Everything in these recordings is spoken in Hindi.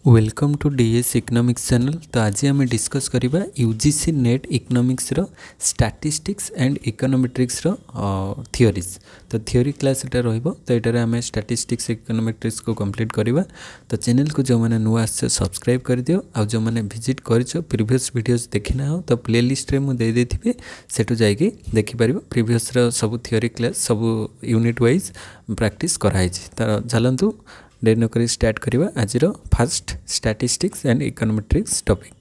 Welcome to DS economics channel. तो आज आम डिस्कस करवा यूजीसी नेट इकोनॉमिक्स रो स्टैटिस्टिक्स एंड इकोनोमेट्रिक्स रो थियोरीज। तो थियोरी क्लास एटा रहइबो। तो एटारे आम स्टैटिस्टिक्स इकोनोमेट्रिक्स को कंप्लीट करवा। तो चैनल को जो मैंने नुआ आसे सब्सक्राइब कर दियो आ जो मैंने विजिट करछो प्रीवियस वीडियोस देखिना हो तो प्लेलिस्ट रे मु दे देथिबे सेटु जाइके देखि परिबो। प्रीवियस रो सब थियोरी क्लास सब यूनिट वाइज प्रैक्टिस कराई छी। तो चलंतु देर नक स्टार्ट करवा आज fast statistics and econometrics topic.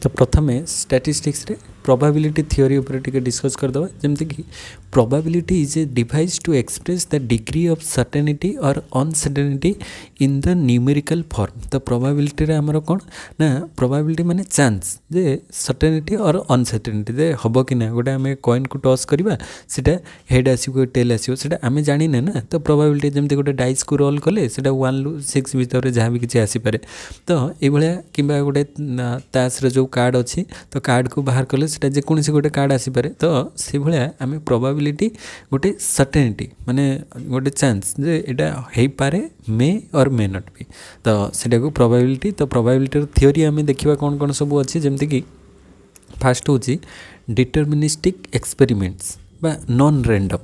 तो प्रथम स्टैटिस्टिक्स रे प्रोबेबिलिटी थ्योरी ऊपर टिके डिस्कस करदवा। जमती कि probability is a device to express the degree of certainty और uncertainty in the numerical form. तो प्रोबेबिलिटी रे हमर कोन ना प्रोबेबिलिटी माने चांस जे सर्टेनिटी और अनसर्टेनिटी दे हबो कि ना। गोटे आमे कॉइन को टॉस करबा सेटा हेड आसीबो तेल आसीबो सेटा आमे जानि ने ना। तो प्रोबेबिलिटी जमती गोटे डाइस को रोल कले सेटा 1 रु 6 भीतर रे जहां भी किछि आसी पारे। तो ए भलिया किबा गोटे तास रे जो कार्ड अछि तो कार्ड को बाहर कले सेटा जे कोनसी गोटे कार्ड आसी पारे। तो से भलिया आमे प्रोबेबिलिटी गोटे सर्टेनिटी माने गोटे चांस जे एटा हेई पारे मे और मे नॉट बी। तो सेटा को प्रोबेबिलिटी। तो प्रोबेबिलिटी थ्योरी आमे देखिबा कोन कोन सब अछि। जेमति कि फर्स्ट होछि डिटरमिनिस्टिक एक्सपेरिमेंट्स बा नॉन रैंडम।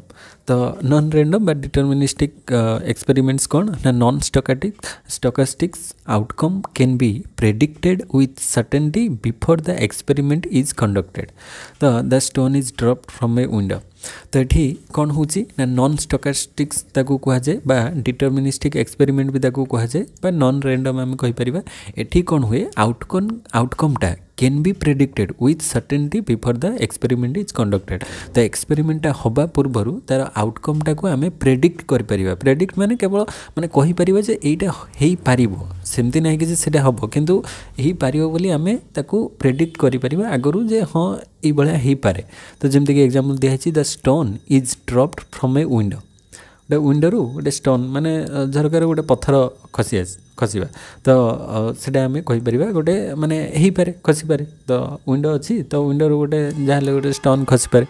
तो नॉन रैंडम बा डिटरमिनिस्टिक एक्सपेरिमेंट्स कौन ना non stochastics outcome can be predicted with certainty before the experiment is conducted. तो the stone is dropped from a window. तो ये कौन होची ना नॉन स्टोकास्टिक्स ताकू कहा जाए बा डिटरमिनिस्टिक एक्सपेरिमेंट भी ताकू कहा जाए बा नॉन रैंडम आम कहि परिबा। एठी कौन हुए आउटकमटा can be predicted with certainty before the experiment is conducted. तो एक्सपेरिमेंटा हबा पूर्वरु तार आउटकमटा को आमे प्रेडिक्ट करि परिबा। प्रेडिक्ट माने केवल माने कहि परिबा जे एटा हेई पारिबो सेमति नाही कि जे सेटा हबो किंतु हेई पारिबो बोली आमे ताकू प्रेडिक्ट करि परिबा आगरु जे हां ए बळा हेई पारे। तो जेमति कि एग्जांपल दिया छि the stone is dropped from a window. गोटे विंडो गोटे स्टोन माने झरकार गोटे पत्थर खसीबा। तो सेटा आमे कहि परिबा गोटे माने हेई पारे खसी पारे। तो विंडो अछि तो विंडो गोटे जाहले गोटे स्टोन खसी पारे।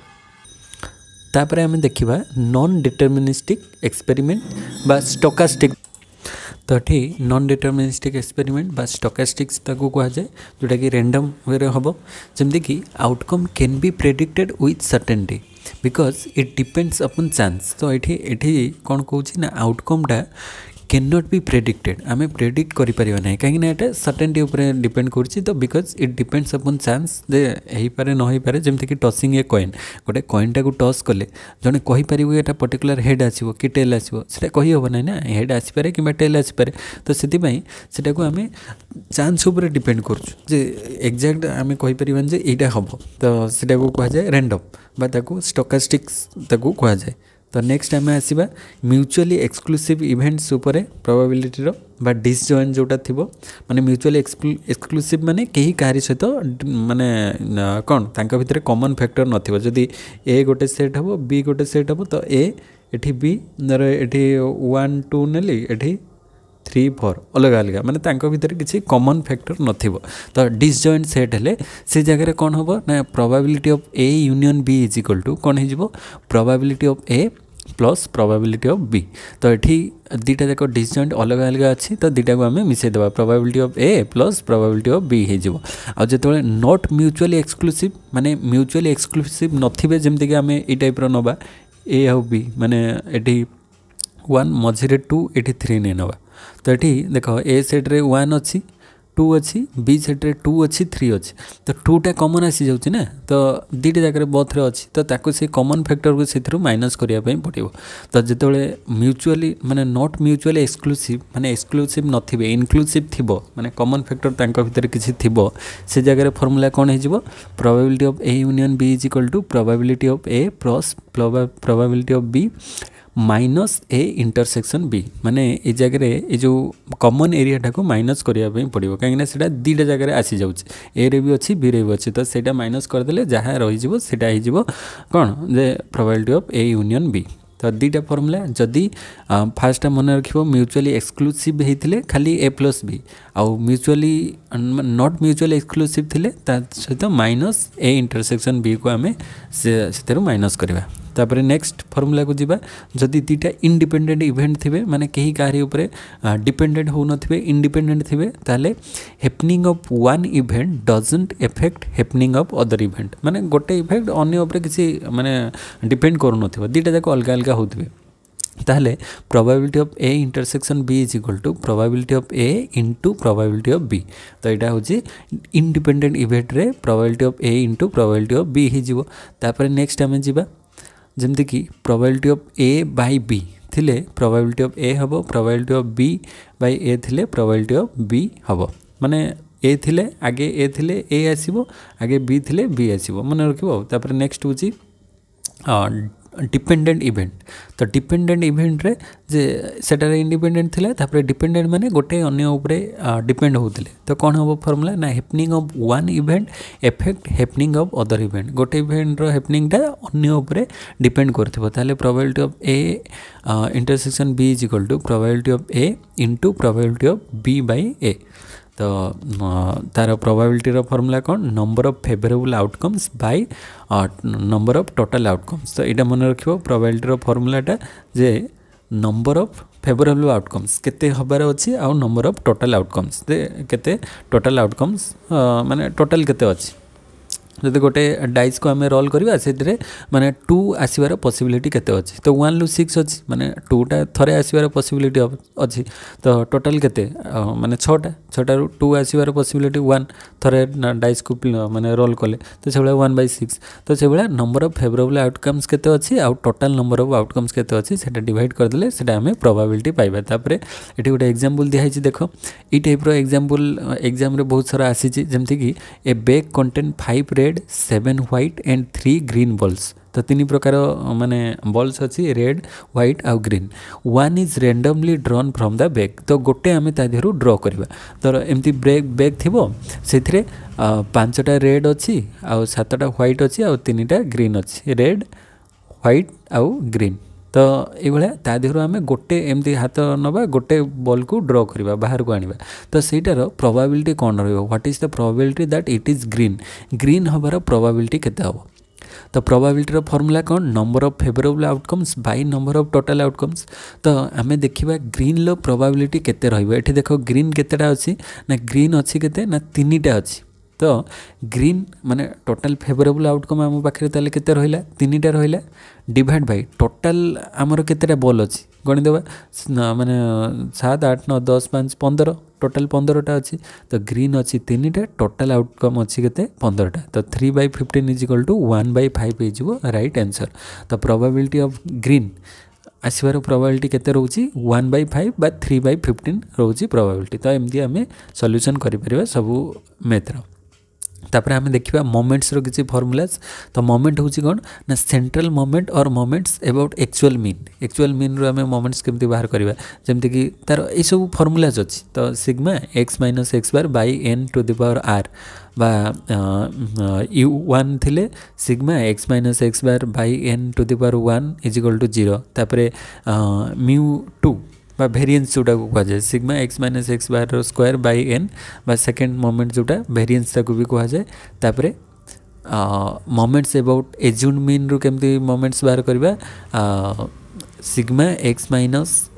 तापर आमे देखिबा नॉन डिटरमिनिस्टिक एक्सपेरिमेंट बा स्टोकास्टिक। तो ये नॉन डिटरमिनिस्टिक एक्सपेरिमेंट बा स्टोकास्टिक्स ताकू कहा जाए जोटा कि रैंडम वे रे हबो। जेमति कि outcome can be predicted with certainty because it depends अपन चांस। तो ये कौन कहूँ ना आउटकमटा कैन नॉट बी प्रेडिक्टेड आमे प्रेडिक्ट करि परिबा नै काहे ना एटा सर्टेनिटी ऊपर डिपेंड करछि। तो बिकॉज इट डिपेंड्स अपन चांस जे हेई पारे न हेई पारे। जेमति कि टॉसिंग ए कॉइन गोटे कॉइनटा को टॉस कले जने कहि परिबो एटा पर्टिकुलर हेड आसीबो कि टेल आसीबो सेटा कहि होबो नै ना। हेड आसी पारे कि टेल आसी पारे। तो सेति पई सेटा को आमे चांस ऊपर डिपेंड करछु जे एग्जैक्ट आमे कहि परिबान जे एटा हबो। तो सेटा को कहा जाय रैंडम बा ताकू स्टोकास्टिक्स ताकू कहा जाय। तो नेक्स्ट आम आसवा म्यूचुअली एक्सक्लूसिव इवेंट्स उपरे प्रोबेबिलिटी रो बा डिसजॉइंट जोटा थिबो माने म्यूचुअली एक्सक्लूसिव माने केही कारी सहित माने कोन तांका भितरे कॉमन फैक्टर नथिबो। जदी ए गोटे सेट हबो बी गोटे सेट हबो तो ए एठी बी नर एठी 1 2 नेली एठी 3 4 अलग अलग माने तांका भितरे किछि कॉमन फैक्टर नथिबो। तो डिसजॉइंट सेट हेले से जगह कोन हबो ना probability of A union B is equal to कोन हे जिवो probability of A plus probability of B. तो ये दुटा जाक डिसजॉइंट अलग अलग अच्छी तो दुटा को आम मिसई देवा probability of A plus probability of B हो। आते नॉट म्यूचुअली एक्सक्लूसिव माने म्यूचुअली एक्सक्लूसिव नथिबे जेमति कि आम ए टाइप रो नबा ए आउ बी माने एठी 1 मझिरे 2 एठी 3 ने नबा। तो ये देख ए सेट रे 1 अच्छी 2 अच्छी बी सेट रे 2 अच्छी 3 अच्छी। तो 2टा कॉमन आसी जाउछि ना। तो दुटा जगह बोथ रे अच्छी तो ताको से कॉमन फैक्टर को सेथरु माइनस करिया पई पड़िबो। तो जेतेबेले म्यूचुअली माने नॉट म्यूचुअली एक्सक्लूसिव माने एक्सक्लूसिव नथिबे इनक्लूसिव थिबो माने कॉमन फैक्टर तांका भितर किछि थिबो से जगह फार्मूला कोन हे जिवो probability of A union B is equal to probability of A plus probability of B minus A intersection B. माने ए जगह ये जो कॉमन एरियाटा को माइनस करिया पड़ो कहीं सेटा दुटा जगह आसी जाउछि ए रे भी अच्छी बी रे भी अच्छी। तो सेटा माइनस करदेले जहाँ रही सेटा हो कौन जे probability of A union B. तो दुटा फॉर्मूला जदि फास्ट मन रखिबो म्यूचुअली एक्सक्लूसिव होइतिले खाली ए प्लस बी आउ म्यूचुअली नॉट म्यूचुअली एक्सक्लूसिव थिले ता सहित माइनस ए इंटरसेक्शन बी को आमे से माइनस करबा। तापर नेक्स्ट फॉर्मूला को जीवा जदि दुईटा इंडिपेंडेंट इवेंट थिबे माने कहीं काहरी ऊपर डिपेंडेंट हो नथिबे इंडिपेंडेंट थिबे ताले happening of one event doesn't effect happening of other event माने गोटे इवेंट अन्य ऊपर किसी माने डिपेंड करू नथिबो दुईटा जाक अलग अलग होथिबे ताहले probability of A intersection B is equal to probability of A into probability of B तो यहाँ हूँ इंडिपेंडेंट इवेंट रे probability of A into probability of B हो तापर नेक्स्ट आम जावा जमती कि probability of A by B थिले प्रोबेबिलिटी ऑफ ए हम probability of B by A थिले प्रोबेबिलिटी ऑफ बी हम माने ए थिले आगे ए थिले ए आसीबो आगे बी थिले बी आसीबो मन रखिबो तापर नेक्स्ट हूँ डिपेंडेंट इवेंट तो डिपेंडेंट इवेंट रे जे सेटार इंडिपेंडेंट थिला तापर डिपेंडेंट माने गोटे अन्य ऊपरे डिपेंड होउतले तो कौन हम फॉर्मूला ना happening of one event effect happening of other event गोटे इवेंट रो हैपनिंग टा अन्य ऊपरे डिपेंड करथिबो ताले probability of A intersection B is equal to probability of A into probability of B by A तो तार प्रोबेबिलिटी रो फॉर्मूला कौन number of favourable outcomes by number of total outcomes तो यहाँ मन रखिबो प्रोबेबिलिटी रो फॉर्मूलाटा जे नंबर ऑफ फेवरेबल आउटकम्स केते हबार अछि आ नंबर ऑफ टोटल आउटकम्स केते टोटल आउटकम्स माने टोटल केते अछि जदि गोटे डाइस को आम रोल करवा से माने 2 आसबार पॉसिबिलिटी केते अछि तो 1 रु 6 अछि माने 2टा थरे आसबार पॉसिबिलिटी अछि तो टोटल केते माने 6टा रु 2 आसबार पॉसिबिलिटी 1 थरे डाइस को माने रोल कले तो से 1/6 तो से नंबर ऑफ फेवरेबल आउटकम्स केते अछि आ टोटल नंबर ऑफ आउटकम्स केते अछि सेटा डिवाइड कर देले सेटा हमें प्रोबेबिलिटी पाइबा तापरे एठी गोटे एग्जांपल दिया हिची देखो ई टाइप रो एग्जांपल एग्जाम रे बहुत सारा आसी छि जेमति कि ए bag contain 5 red 7 white and 3 green balls तो 3 प्रकार माने बॉल्स अच्छी रेड व्हाइट आउ green one is randomly drawn from the bag तो गोटे आम तादेहरु ड्रॉ करवा तो एमती बैग थी से 5टा रेड अच्छी आउ 7टा व्हाइट अच्छी आउ 3टा ग्रीन अच्छी रेड व्हाइट आउ ग्रीन तो ये तादेहरु आम गोटे एमती हाथ नवा गोटे बॉल को ड्रॉ करवा बाहर को आनिबा तो सेटार प्रोबेबिलिटी कौन रहिबो what is the probability that it is green हबार प्रोबेबिलिटी केते हबो तो प्रोबेबिलिटी फॉर्मूला कौन number of favourable outcomes by number of total outcomes तो आम देखा ग्रीन लो प्रोबेबिलिटी केते रहिबो एठी देखो ग्रीन केतेटा अछि ना ग्रीन अछि केते ना 3टा अछि तो ग्रीन माने टोटल फेवरेबल आउटकम आम पाखे ताले केते रहिला 3टा रहिला डिवाइड बाय टोटल आमर केतेटा बॉल अछि गणि देबा माने 7 8 9 10 5 15 टोटल 15टा अछि तो ग्रीन अछि 3टा टोटल आउटकम अछि केते 15टा तो 3/15 इज इक्वल टू 1/5 इजिवो राइट आंसर तो प्रोबेबिलिटी ऑफ ग्रीन आसबार प्रोबेबिलिटी केते रोची 1/5 बा 3/15 रोची प्रोबेबिलिटी तो एमती आम सॉल्यूशन करि परिबा सब मैथ रो तापर आम देखा मोमेंट्स रो किसी फॉर्मूलाज तो मोमेंट होची कौन ना सेंट्रल मोमेंट और मोमेंट्स अबाउट एक्चुअल मीन रो आम मोमेंट्स केमती बाहर करबा जेमती कि तार ए सब फॉर्मूलाज अछि तो sigma x - x bar by n to the power r बा u1 थिले sigma x - x bar by n to the power 1 is equal to 0 तापर μ2 बा वेरिएंस जोटा को कह जाए sigma x - x bar square by n बा सेकेंड मोमेंट जोटा वेरिएंस को भी कह जाए तापरे मोमेंट्स अबाउट एज्यूम्ड मीन रू केमती मोमेंट्स बाहर करबा sigma x -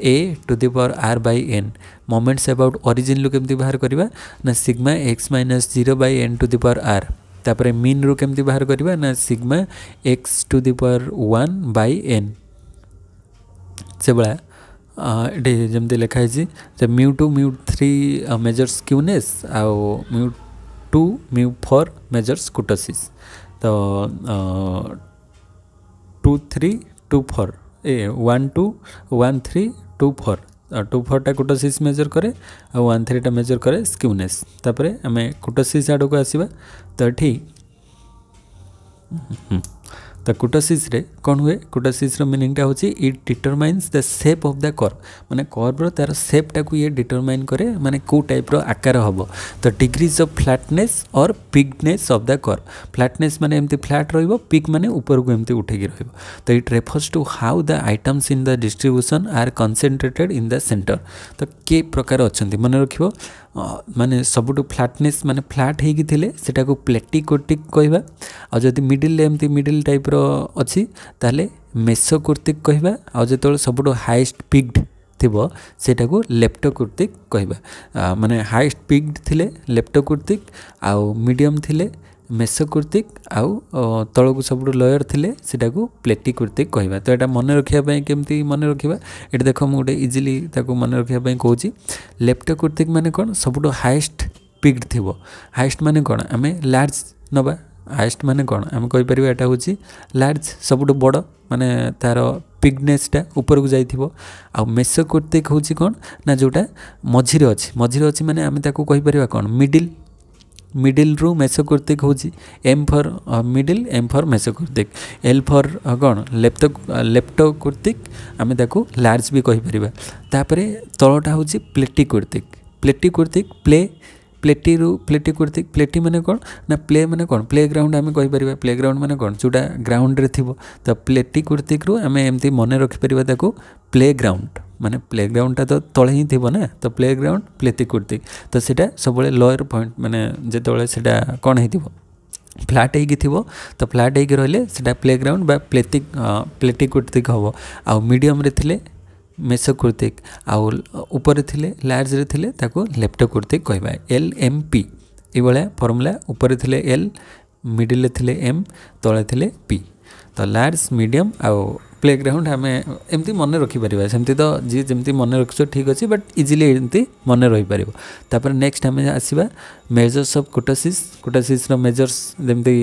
a to the power r by n moments about origin रू केमती बाहर करबा ना sigma x - 0 by n to the power r तापरे मीन रू केमती बाहर करबा ना sigma x to the power 1 by n से बड़ा ये जमती लिखाई μ2 μ3 मेजर्स क्यूनेस आउ μ2 μ4 मेजर्स कुटोसिस तो 2 3 2 4 1 2 1 3 2 4 2 4 टा कुटोसिस मेजर करे आ 1 3 टा मेजर करे स्क्यूनेस तापरे आमे कुटोसिस आड़ को आसीबा तो ठीक तो कुटोसिस रे कौन हुए कुटोसिस रो मीनिंग टा होची it determines the shape of the curve माने कर्व रो तार शेप टा को ये डिटरमाइन करे माने को टाइप रो आकार हबो तो डिग्रीज ऑफ फ्लैटनेस और पिगनेस ऑफ द कर्व फ्लैटनेस माने एमती फ्लैट रहइबो पिग माने ऊपर को एमती उठेगी रहइबो तो it refers to how the items in the distribution are concentrated in the centre तो के प्रकार अछंती माने रखिबो माने सबुटु फ्लैटनेस माने फ्लैट हेगी थिले सेटा को प्लेटिकोटिक कहबा आ जदि मिडिल एमती मिडिल टाइप रो अच्छी ताले मेसोकोर्टिक कहबा आ जेतोल सबुठो हाईएस्ट पिक्ड थिबो सेटा को लेप्टोकोर्टिक कहबा माने हाईएस्ट पिक्ड थिले लेप्टोकोर्टिक आ मीडियम थिले मेसोकोर्टिक आउ तळकु सबुठो लोयर थिले सेटा को प्लेटिकोर्टिक कहबा। तो एटा मन रखिया पय केमती मन रखिबा एटा देखो मु गोटे इजीली ताको मन रखिया पय कहूची लेप्टोकोर्टिक माने कोन सबुठो हाईएस्ट पिक्ड थिबो हाईएस्ट माने कोन आमे लार्ज नबा हाईएस्ट माने कोन आमे कहि परिबा एटा होची लार्ज सबुठो बड़ माने तार पिकनेसटा ऊपर को जाइथिबो आ मेसोकोर्टिक होची कोन ना जोटा मझिरे अछि माने आमे ताको कहि परिबा कोन मिडिल रु मेसोकोर्टिक होची M for middle M for mesokurtic L for कोन लेप्टोकोर्टिक आमे ताको लार्ज भी कहि परिबा। तापरे तळटा होची प्लेटिकोर्टिक प्लेटिकोर्टिक प्लेटी माने कोन ना प्ले माने कोन प्लेग्राउंड आमे कहि परिबा प्लेग्राउंड माने कोन जोटा ग्राउंड रे थिबो त प्लेटिकोर्टिक रु आमे एमती मने रखि परिबा ताको प्लेग्राउंड माने प्लेग्राउंड तो तले ही थिबो ना तो प्लेग्राउंड प्लेटिकोर्टिक तो सेटा सबले लोअर पॉइंट माने जेतोले सेटा कोन हेतिबो फ्लैट हेगी थिबो तो फ्लैट हेगी रहले सेटा प्लेग्राउंड बा प्लेटिकोर्टिक हबो आ मीडियम रे थिले मेसोकोर्टिक आउ ऊपर थिले लार्ज रे थिले ताको लेप्टोकोर्टिक कहबा एल एम पी ए बळे फार्मूला ऊपर थिले एल मिडिल रे थिले एम तळे थिले पी तो लार्ज मीडियम आउ प्लेग्राउंड आम एमती मन रखिपर सेमती तो जी जमी मन रखुच ठीक अच्छे बट इजिली एमती मन रहीपर। तापर नेक्स्ट आम आसवा मेजर्स ऑफ कुटासिस मेजर्स जमती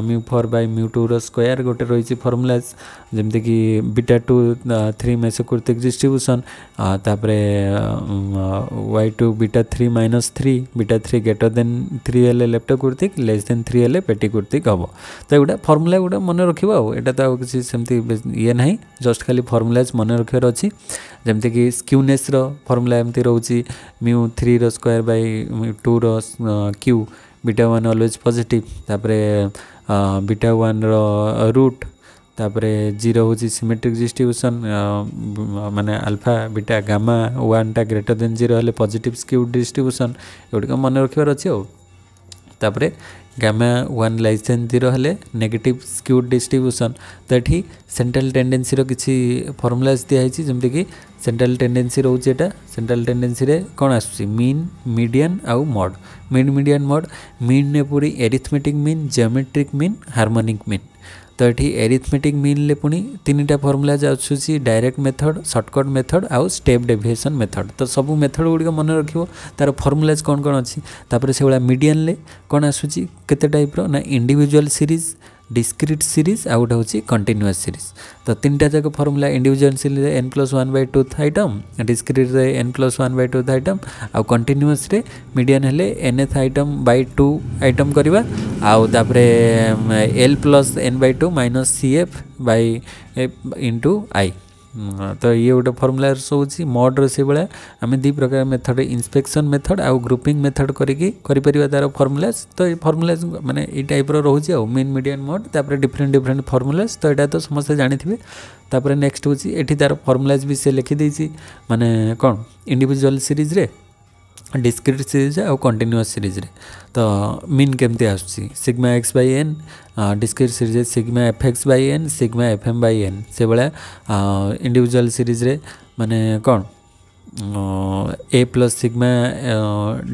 म्यू4 बाय म्यू2 रो स्क्वायर गोटे रही फॉर्मूलाज जमती कि बीटा 2 3 मेसोकोर्टिक डिस्ट्रीब्यूशन तापरे y2 beta 3 minus 3 beta 3 greater than 3 हेले लेप्टोकोर्टिक लेस देन 3 हेले पेटिकोर्टिक हम तो गोटे फॉर्मूला गोटे मन रखा आटा तो किसी सेमती ये ना जस्ट खाली फॉर्मूलाज मन रखार अच्छी जमती कि स्क्यूनेस रो फॉर्मूला एमती रोची म्यू3 रो स्क्वायर बाय म्यू2 रो क्यू बीटा 1 ऑलवेज पॉजिटिव तापरे बीटा 1 रो रूट तापरे 0 होची सिमेट्रिक डिस्ट्रीब्यूशन माने अल्फा बीटा गामा 1 टा ग्रेटर देन 0 हेले पॉजिटिव स्क्यू डिस्ट्रीब्यूशन एगुड़िक मन रखार अच्छे आ तापरे गामा 1 लेस देन 0 हेले नेगेटिव स्क्यूड डिस्ट्रीब्यूशन तो ये सेंट्रल टेंडेंसी रो किसी फॉर्मूलाज दिखाई जमती कि सेंट्रल टेंडेंसी रोचे एटा सेंट्रल टेंडेंसी रे कौन आसुची मीन मीडियन आउ mod mean median mod mean ने पूरी arithmetic mean geometric mean harmonic mean तो ये एरिथमेटिक मीन ले पुणी 3टा फॉर्मूलाज आसुची डायरेक्ट मेथड शॉर्टकट मेथड आउ स्टेप डेविएशन मेथड तो सब मेथड गुड़िक मन रखियो तार फॉर्मूलाज कौन कौन अच्छी तापर से मीडियन ले कौन आसुची केते टाइप रो ना इंडिविजुअल सीरीज डिस्क्रीट सीरीज आउ गोटे हूँ कंटिन्यूअस सीरीज तो 3टा जाक formula individual series n+1/2 item discrete रे n+1/2 आइटम आउ कंटिन्यूअस रे मीडियन हेले nth आइटम बाय 2 आइटम करवा आउ तापरे l+n/2 minus cf by into I तो ये गोटे फॉर्मूला होची मॉड से भाया आम 2 प्रकार मेथड इंस्पेक्शन मेथड आउ ग्रुपिंग मेथड करी तार फॉर्मूलाज तो ये फॉर्मूलाज माने ये टाइप रोचे आ मीन मीडियन मॉड तापर डिफरेंट फॉर्मूलाज तो यहाँ तो समस्त जानी तापर नेक्स्ट होची एठी तार फॉर्मूलाज भी से लिखी देछि माने कौन इंडिविजुअल सीरीज रे डिस्क्रीट सीरीज और कंटिन्यूअस सीरीज रे तो मीन केमती आसुची sigma X by N discrete series sigma F X by N sigma F M by N से भाया इंडिविजुअल सीरीज रे माने कौन A plus sigma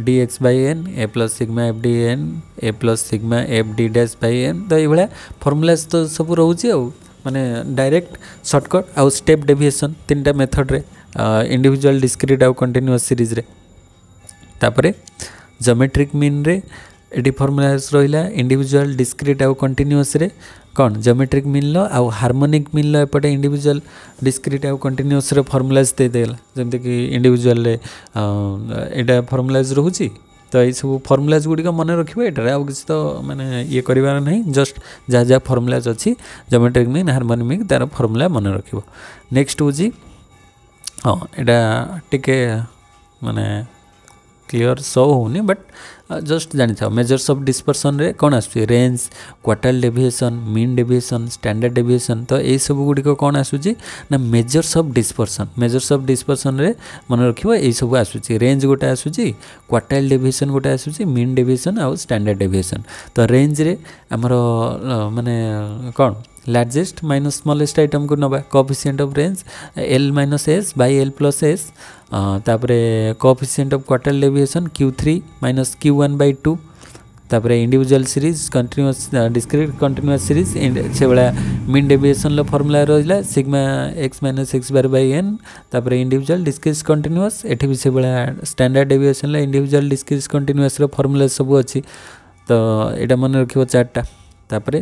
D X by N A plus sigma F D N A plus sigma F D dash by N तो ये फॉर्मूलाज तो सब रोचे आ माने डायरेक्ट शॉर्टकट आउ स्टेप डेविएशन 3टा मेथड रे इंडिविजुअल डिस्क्रीट आउ कंटिन्यूअस सीरीज रे तापरे ज्योमेट्रिक मीन रे एटी फॉर्मूलाज रहिला इंडिविजुअल डिस्क्रीट आउ कंटिन्यूअस रे कौन ज्योमेट्रिक मीन लो आउ हार्मोनिक मीन लो एपटे इंडिविजुअल डिस्क्रीट आउ कंटिन्यूअस रे फॉर्मूलाज दे देला जमते कि इंडिविजुअल रे एटा फॉर्मूलाज रहूची तो ये सब फॉर्मूलाज गुड़िक मन रखिए एटारे आउ किसी तो माने ये करिवार नहीं जस्ट जहाँ जहाँ फॉर्मूलाज अच्छी ज्योमेट्रिक मीन हार्मोनिक मीन तार फॉर्मूला मन रखिबो। नेक्स्ट होची हाँ एटा टिके माने क्लियर शो होनी बट जस्ट जानी था मेजर्स ऑफ डिस्पर्सन रे कौन आसुची range quartile deviation mean deviation standard deviation तो ये सब गुड़िक कौन आसुची ना मेजर्स ऑफ डिस्पर्सन रे मन रखिबो ये सब आसुची रेंज गोटे आसुची क्वार्टाइल डेविएशन गोटे आसुची मीन डेविएशन आउ स्टैंडर्ड डेविएशन तो रेंज रे हमर माने कौन लार्जेस्ट माइनस स्मॉलेस्ट आइटम को नबा coefficient of range L minus S by L plus S तापरे coefficient of quartile deviation Q3 minus Q1 by 2 तापरे individual series continuous discrete continuous series से भाया मीन डेविएशन लो फॉर्मूला रहा sigma x minus X bar by N तापरे इंडिविजुअल डिस्क्रीट कंटिन्यूअस एठी भी से भाया स्टैंडर्ड डेविएशन ला इंडिविजुअल डिस्क्रीट कंटिन्यूअस रो फॉर्मूला सब अच्छी तो एटा मन रखिबो चारटा तापरे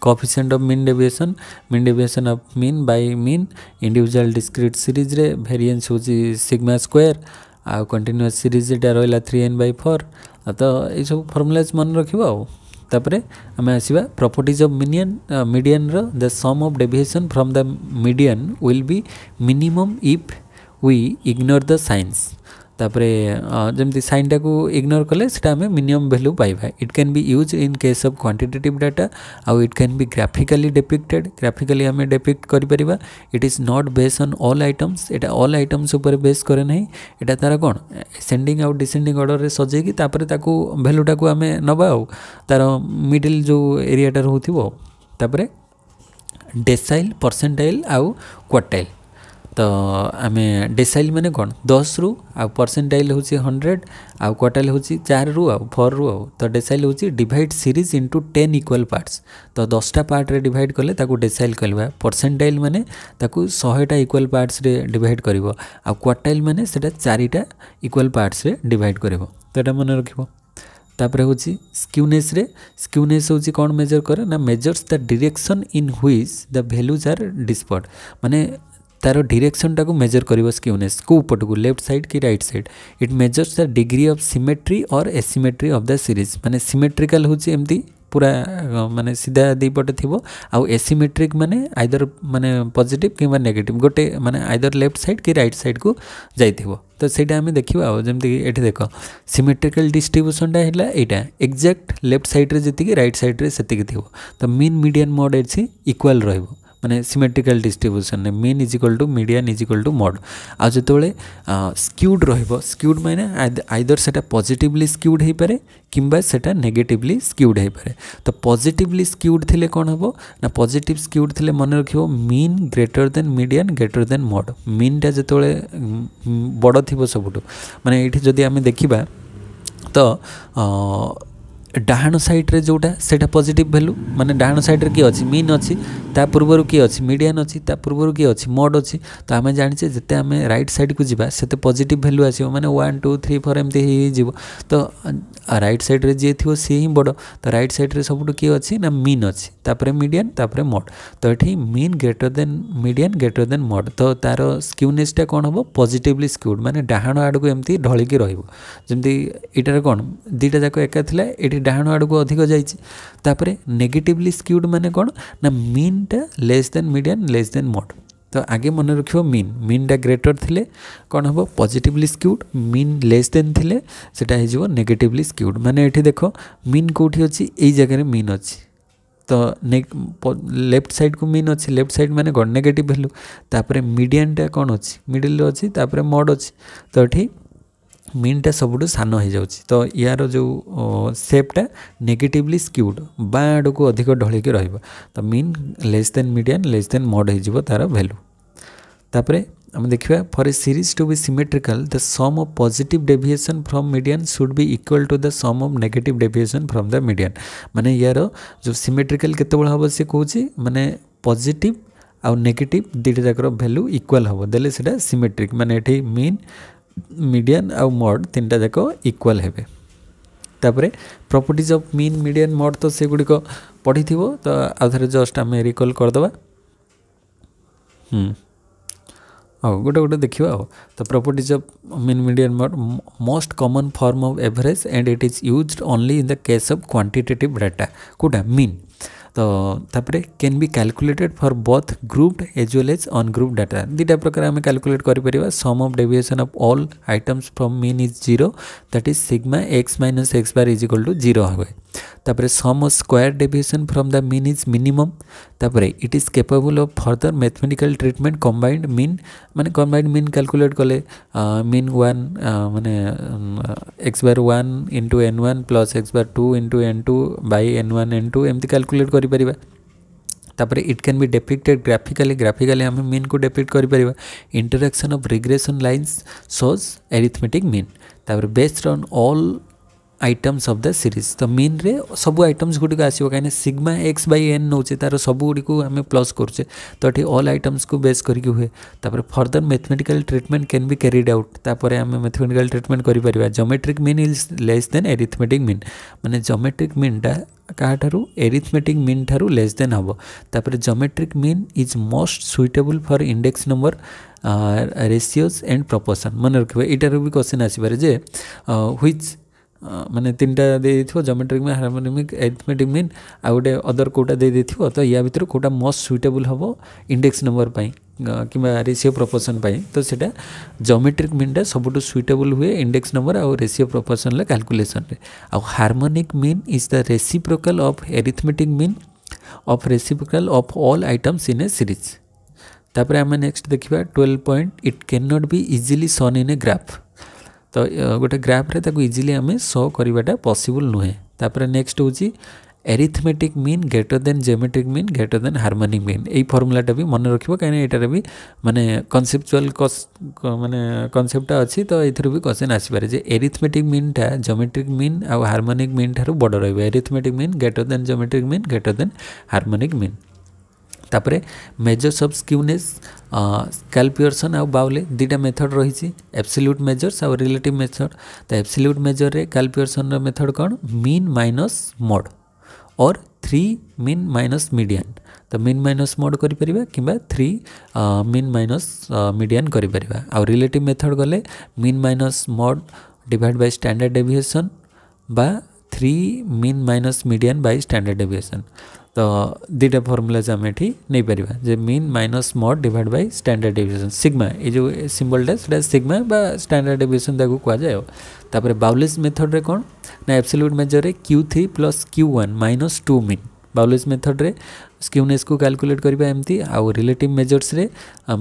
coefficient of mean deviation of mean by mean individual discrete series रे वेरिएंस होची सिग्मा स्क्वायर आ कंटिन्यूअस सीरीज एटा रहला 3n/4 तो ये सब फॉर्मूलाज मन रखिबो आ तापरे आमे आसीबा प्रॉपर्टीज ऑफ मीडियन रो the sum of deviation from the median will be minimum if we ignore the signs तापरे जमती साइन टाको इग्नोर कले सेटा हमें मिनिमम वैल्यू पाइबा it can be use in case of quantitative data आउ it can be graphically depicted graphically हमें डिपिक्ट करि परिबा it is not based on all items एटा ऑल आइटम्स ऊपर बेस करे नहीं एटा तार कोन सेंडिंग आउ डिसेंडिंग ऑर्डर रे सजे की तापरे ताको वैल्यू टाको हमें नबा आउ तार मिडिल जो एरिया टा रहउथिबो तापरे डेसाइल परसेंटाइल आउ क्वार्टाइल तो आम डेसाइल माने कौन 10 रु आ परसेंटाइल हूँ 100 आ क्वार्टाइल हूँ 4 रु आ 4 रु आ तो डेसाइल हूँ divide series into 10 equal parts तो 10टा पार्ट रे डिवाइड कले ताकू डेसाइल कहवा परसेंटाइल माने ताकू 100टा इक्वल पार्ट्स रे डिवाइड करिवो आ क्वार्टाइल माने सेटा 4टा इक्वल पार्ट्स रे डिवाइड करिवो तो एटा मन रखिबो तापर हूँ स्क्यूनेस हूँ कौन मेजर करे ना measures the direction in which the values are dispersed माने तार डायरेक्शन टाको मेजर करिवो स्क्यूनेस को पट को लेफ्ट साइड कि right side it measures the degree of symmetry और एसिमेट्री ऑफ द सीरीज माने सिमेट्रिकल होची एमती पूरा माने सीधा दी पटे थिबो आउ एसिमेट्रिक माने आइदर माने पॉजिटिव किबा नेगेटिव गोटे माने आइदर लेफ्ट साइड कि राइट साइड को जाइथिबो तो सेटा हमें देखिबा आ जेमती एठी देखो सिमेट्रिकल डिस्ट्रीब्यूशन टा हैला एटा एग्जैक्ट लेफ्ट साइड रे जति राइट साइड रे सेति थिबो तो मीन मीडियन मोड एछि इक्वल रहइबो माने सिमेट्रिकल डिस्ट्रीब्यूशन ने mean is equal to median is equal to mode आ जतबेले स्क्यूड रहइबो स्क्यूड माने आइदर सेटा पॉजिटिवली स्क्यूड हे पारे किंबा सेटा नेगेटिवली स्क्यूड हे पारे तो पॉजिटिवली स्क्यूड थिले कोन हबो ना पॉजिटिव स्क्यूड थिले मन रखिबो mean greater than median greater than mode mean टा जतबेले बड़ थिबो सबुटो माने एठी जदी हमें देखिबा तो डाहाण साइड रे जोटा सेटा पॉजिटिव वैल्यू माने डाहाण साइड रे की अछि मीन अछि ता पूर्वर की अछि मीडियन अछि ता पूर्वर की अछि मॉड अछि तो आमे जानि छे जते आमे राइट साइड को जिबा सेते पॉजिटिव वैल्यू आसीबो माने 1 2 3 4 एमते ही जिवो तो राइट साइड रे जे थिवो से ही बड़ तो राइट साइड रे सबुटो की अछि ना मीन अछि तापरे मीडियन तापरे मॉड तो एठी mean greater than median greater than mod तो तार स्क्यूनेस टा कोन हबो पॉजिटिवली स्क्यूड माने डाहाण आड़ को एमती ढळी की रहिबो जेमती इटार कोन दीटा जाको एका थिला एठी डाहाण आड़ को अधिक जाइछि तापरे नेगेटिवली स्क्यूड माने कोन ना मीन टा less than median less than mod तो आगे मन रखियो मीन टा ग्रेटर थिले कोन हबो positively skewed mean less then थिले सेटा हे जिवो नेगेटिवली स्क्यूड माने एठी देखो मीन कोठी अछि एई जगह रे मीन अछि तो लेफ्ट साइड को मीन अच्छी लेफ्ट साइड माने कोन नेगेटिव वैल्यू तापरे मीडियन टा कोन अछि मिडिल रे अछि तापरे मॉड अछि तो एठी मीन टा सबुठु सान हो जाउछि तो यार जो शेप टा नेगेटिवली स्क्यूड बाड को अधिक ढळी के रहइबो तो mean less than median less than mode हे जिवो तार वैल्यू तापरे हम देखिबा for a series to be symmetrical the sum of positive deviation from median should be equal to the sum of negative deviation from the median माने यार जो सिमेट्रिकल केतेबेला हबो से कहूछि माने पॉजिटिव आउ नेगेटिव दुटा जाकर वैल्यू इक्वल हबो देले सेटा सिमेट्रिक माने एठी मीन मीडियन आउ मॉड तीनटा जाको इक्वल हेबे तापरे properties of mean median mod तो से गुडी को पढ़ी थिबो तो आधरे जस्ट हम रिकॉल कर दबा गोटे गोटे देखा तो properties of mean median mode most common form of average and it is used only in the case of quantitative data कोटा मीन तो तापरे can be calculated for both grouped as well as ungrouped data दुटा प्रकार आम कैलकुलेट कर sum of deviation of all items from mean is 0 that is sigma x minus X bar is equal to 0 हुए तापरे sum of square deviation from the mean is minimum तापरे it is capable of further mathematical treatment combined mean माने कंबाइंड मीन कैलकुलेट कले मीन 1 माने x bar 1 into n1 plus x bar 2 into n2 by n1 n2 एमती कैलकुलेट करि परिबा तापर it can be depicted graphically आम मीन को डेपिक्ट कर interaction of regression lines shows arithmetic mean तापर based on all items of the series तो मीन रे सब आइटम्स गुड़ी आसो कहीं सिग्मा एक्स बै एन नौचे तार सब गुड़ी आम प्लस करुचे तो ये ऑल आइटम्स को बेस करके हुए तापर further mathematical treatment can be carried out तापर आम मैथमेटिकल ट्रीटमेंट करें geometric mean is less than arithmetic mean माने ज्योमेट्रिक मीनटा क्या ठारू एरिथमेटिक मीन ठारू लेस देन हम तापर geometric mean is most suitable for index number ratios and proportion मन रखिए यार भी क्वेश्चन आसपे जे व्हिच माने तीन टा दे देथिबो geometric mean harmonic arithmetic mean आ गोटे अदर कोटा दे देथिबो तो या भितर कोटा मोस्ट सुइटेबल हबो इंडेक्स नंबर पाई किंबा रेशियो प्रोपोर्शन पाई तो सेटा ज्योमेट्रिक मीनटा सबुठ सुइटेबल हुए इंडेक्स नंबर आ रेशियो प्रोपोर्शन ला कैलकुलेशन रे आ harmonic mean is the reciprocal of arithmetic mean of reciprocal of all items in a series तापर आम नेक्स्ट देखिबा 12 point it can not be easily shown in a graph तो गोटे ग्राफ रे ताको इजीली आम शो करवाटा पॉसिबल नुहे तापर नेक्स्ट होची arithmetic mean greater than geometric mean greater than harmonic mean यही फर्मुलाटा भी मन रखिबो कहीं एटारे भी माने कनसेप्चुअल माने कनसेप्टटा अच्छी तो एथर भी क्वेश्चन आसीपारे जे एरिथमेटिक मीनटा ज्योमेट्रिक मीन आ हार्मोनिक मीन ठारू बड़ रहइबो arithmetic mean greater than geometric mean greater than harmonic mean तापरे measures of skewness scale Pearson आ बाउले दुटा मेथड रही एब्सोल्यूट मेजर्स आ रिलेटिव मेथड तो एब्सोल्यूट मेजर रे स्केल पियर्सन मेथड कौन मीन माइनस मोड और 3 मीन माइनस मीडियन तो मीन माइनस मोड करें कि 3 मीन माइनस मीडियन करें आ रिलेटिव मेथड गले mean minus mode divide by standard deviation बा 3 mean minus median by standard deviation तो दुटा फर्मुलाज आम ये नहीं पार जे mean minus mode divide by standard deviation sigma ये जो सिंबलटा से सिग्मा बा स्टैंडर्ड डेविएशन ताकू कहुए तापर बाउलेज मेथड रे कौन ना एब्सोल्यूट मेजर रे Q3 plus Q1 minus 2 mean Bowley's method रे स्क्यूनेस को कैलकुलेट करबा एमती आउ रिलेटिव मेजर्स रे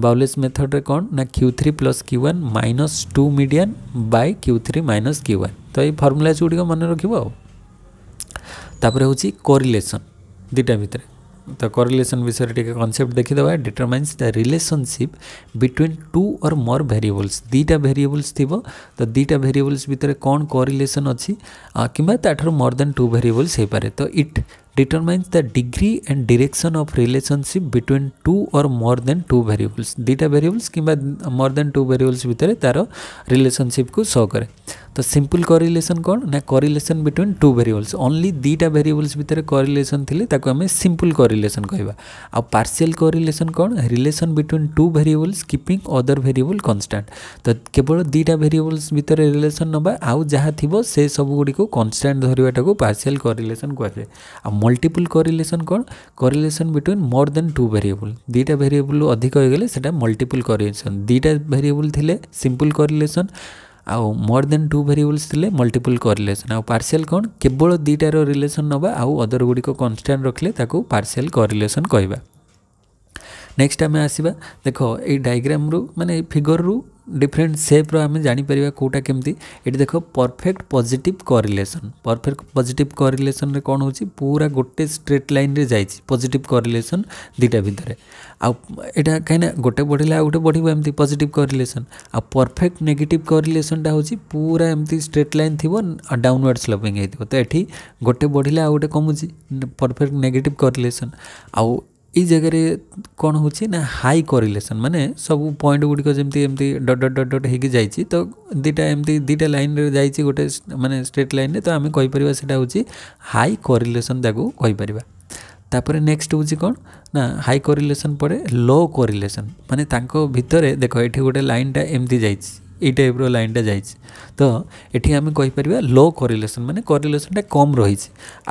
बाउलेज मेथड रे कौन ना Q3 plus Q1 minus 2 median by Q3 minus Q1 तो ये फर्मुलाज गुड़िक मन रखिबो तापर होची कोरिलेशन दुटा भितर तो कोरिलेशन विषय टे कॉन्सेप्ट देखीदे डिटरमाइंस द रिलेशनशिप बिटवीन 2 और मोर वेरिएबल्स दुटा वेरिएबल्स थी तो दुटा वेरिएबल्स भितर कौन कोरिलेशन अच्छी कि ताठर मोर देन 2 वेरिएबल्स हो पारे तो it determines the degree and direction of relationship between 2 or more than 2 variables दुटा वेरिएबल्स कि more than 2 वेरिएबल्स भितर तार रिलेशनशिप को शो करे तो सिंपल कोरिलेशन कौन ना कोरिलेशन बिटवीन 2 वेरिएबल्स ओनली दुटा वेरिएबल्स भितर कोरिलेशन थिले ताको हमें सिंपल कोरिलेशन कहबा आ पार्शियल कोरिलेशन कौन relation between 2 variables keeping other variable constant तो केवल दुटा वेरिएबल्स भितर रिलेशन नबा आउ जहाँ थिबो से सब गुडी को कांस्टेंट धरिबाटा को पार्शियल कोरिलेशन कहबे आ मल्टीपल कोरिलेशन कौन correlation between more than 2 variable दुटा वेरिएबल अधिक हो गले सेटा मल्टीपल कोरिलेशन दुटा वेरिएबल थिले सिंपल कोरिलेशन आउ मोर देन 2 वेरिएबल्स थिले मल्टीपल कोरिलेशन आउ पार्शियल कौन केवल दुटार रिलेशन नबा आउ अदर गुडी को कांस्टेंट रखले ताको पार्शियल कोरिलेशन कहबा नेक्स्ट आम आसवा देख ये डायग्राम रु माने फिगर रु डिफरेंट सेप रो आम जापर कौटा केमती ये देख perfect positive correlation perfect positive correlation रे कौन होची पूरा गोटे स्ट्रेट लाइन रे जाइछि पॉजिटिव कोरिलेशन दुटा भितर आटा कहीं गोटे बढ़ला गोटे बढ़ो एमती पॉजिटिव कोरिलेशन आ परफेक्ट नेगेटिव कोरिलेशन टा होची पूरा एमती स्ट्रेट लाइन थिबो डाउनवर्ड स्लोपिंग हेतिबो तो एठी गोटे बढ़ला गोटे कमुची परफेक्ट नेगेटिव कोरिलेशन आउ ई जगह कौन होची ना हाई कोरिलेशन माने सब पॉइंट गुड़िक जमती एमती डट डट डट डट होगी जाइए तो दुटा एमती दुटा लाइन रे जाइए गोटे माने स्ट्रेट लाइन रे तो आम कहीपर सेटा होची हाई कोरिलेशन ताकू कहीपर तापर नेक्स्ट होची कौन ना हाई कोरिलेशन पड़े लो कोरिलेशन माने तांको भितरे देख ये गोटे लाइनटा एमती जाइए ये टाइप रो लाइनटा जाइए तो ये आम कहीपर लो कोरिलेशन माने कोरिलेशनटा कम रही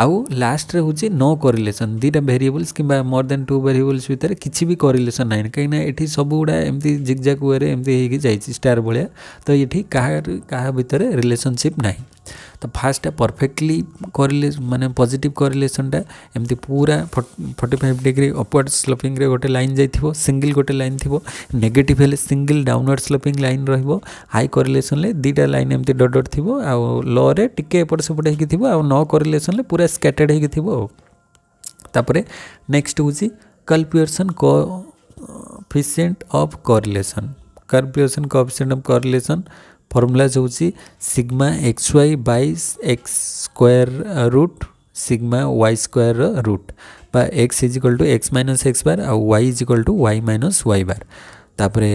आउ लास्ट रे होची नो कोरिलेशन दुटा वेरिएबल्स कि मोर देन 2 वेरिएबल्स भितर किसी भी कोरिलेशन ना कहीं ये सब गुड़ा एमती जिगजाक वे एमती होगी जाइए स्टार भाया तो ये क्या भितर रिलेशनशिप ना तो फास्ट परफेक्टली कोरिलेशन माने पॉजिटिव कोरिलेशनटा एमती पूरा 45 डिग्री अपवर्ड स्लोपिंग रे गोटे लाइन जाइथिबो सिंगल गोटे लाइन थिबो नेगेटिव हेले सिंगल डाउनवर्ड स्लोपिंग लाइन रहिबो हाई कोरिलेशन ले दुटा लाइन एमती डट डट थिबो आ लो रे टिके एपट सेपट हेकी थिबो आ नो कोरिलेशन ले पूरा स्कैटर्ड हेकी थिबो तापरे नेक्स्ट होची Calculation coefficient of correlation. Calculation coefficient of correlation formula होची sigma xy by x square root sigma y square root बा x is equal to x minus x bar और y is equal to y minus y bar. तापरे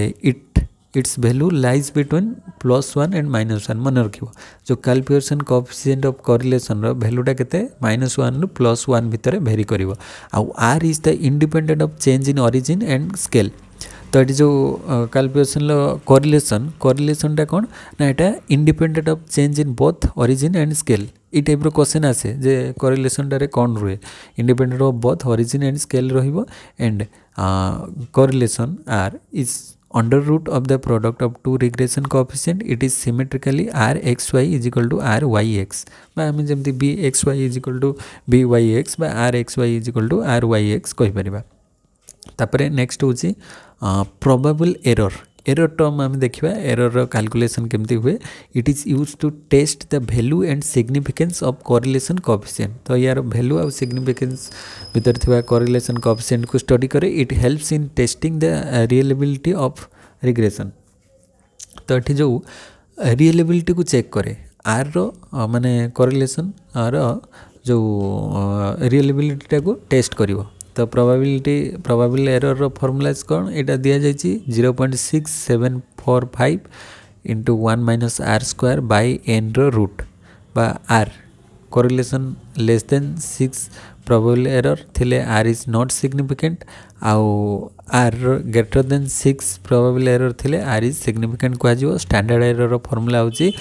its value lies between +1 and -1 मन रखिबो जो कैलकुलेशन कोएफिशिएंट ऑफ कोरिलेशन रो वैल्यूटा केते -1 रु +1 भितर वेरी करिवो आ r is the independent of change in origin and scale. तो ये जो कैलकुलेशन कोरिलेशनटा कौन ना एटा independent of change in both origin and scale. ई टाइप रो क्वेश्चन आसे जे कोरिलेशनटा रे कौन रुए independent of both origin and scale रहिबो and correlation r is under root of the product of two regression coefficient. It is symmetrically rxy is equal to ryx बा आम जमती bxy is equal to byx बा rxy is equal to ryx कहि परिबा. तापरे नेक्स्ट होची प्रोबेबल एरर टर्म आम देखिबा एरर रो कैलकुलेशन केमती हुए. It is use to test the value and significance of correlation coefficient. तो यार वैल्यू और सिग्निफिकेंस भीतर थिबा कोरिलेशन कोएफिशिएंट को स्टडी करे. It helps in testing the reliability of regression. तो ये जो रियलेबिलिटी को चेक करे आर रो माने कोरिलेशन रो जो रियलेबिलिटी को टेस्ट करिवो. तो प्रोबेबल एरर रो फॉर्मूलाज कौन एटा दिया जायछि 0.6745 into 1 minus r square by n रो रूट बा r correlation less than 6 probable error थिले आर इज नॉट सिग्निफिकेंट आउ r greater than 6 probable error थिले आर इज सिग्निफिकेंट कह जिवो. स्टैंडर्ड एरर रो फॉर्मूला होची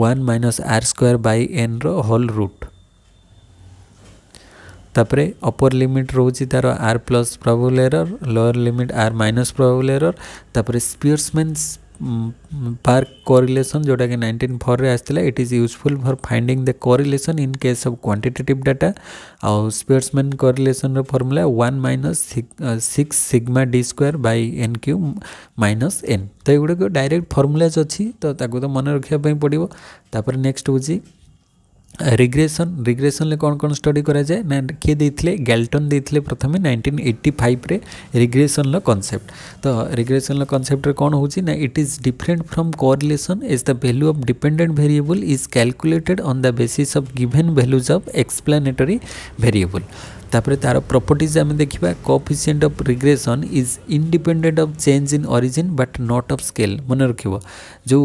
1 minus r square by n रो होल रूट. तापरे अपर लिमिट रोची तार r plus probable error lower limit r minus probable error. तापरे स्पियर्समैन्स पार्क कोरिलेशन जोटा कि 1904 रे आस्थिला. It is useful for finding the correlation in case of quantitative data. और स्पियर्समैन कोरिलेशन रो formula 1 minus 6 sigma d square by n cube minus n. तो एगुड़ा को डायरेक्ट फॉर्मूलाज अच्छी तो ताको तो मन रखिया पई पड़िबो. तापर नेक्स्ट होची रिग्रेशन ले कौन कौन स्टडी करा जाए ना किए देथिले गैल्टन देथिले प्रथमे 1985 रे रिग्रेशन लो कांसेप्ट. तो रिग्रेशन लो कांसेप्ट रे कौन होची ना it is different from correlation as the value of dependent variable is calculated on the basis of given values of explanatory variable. तापर तार प्रॉपर्टीज आम देखा coefficient of regression is independent of change in origin but not of scale. मन रखिबो जो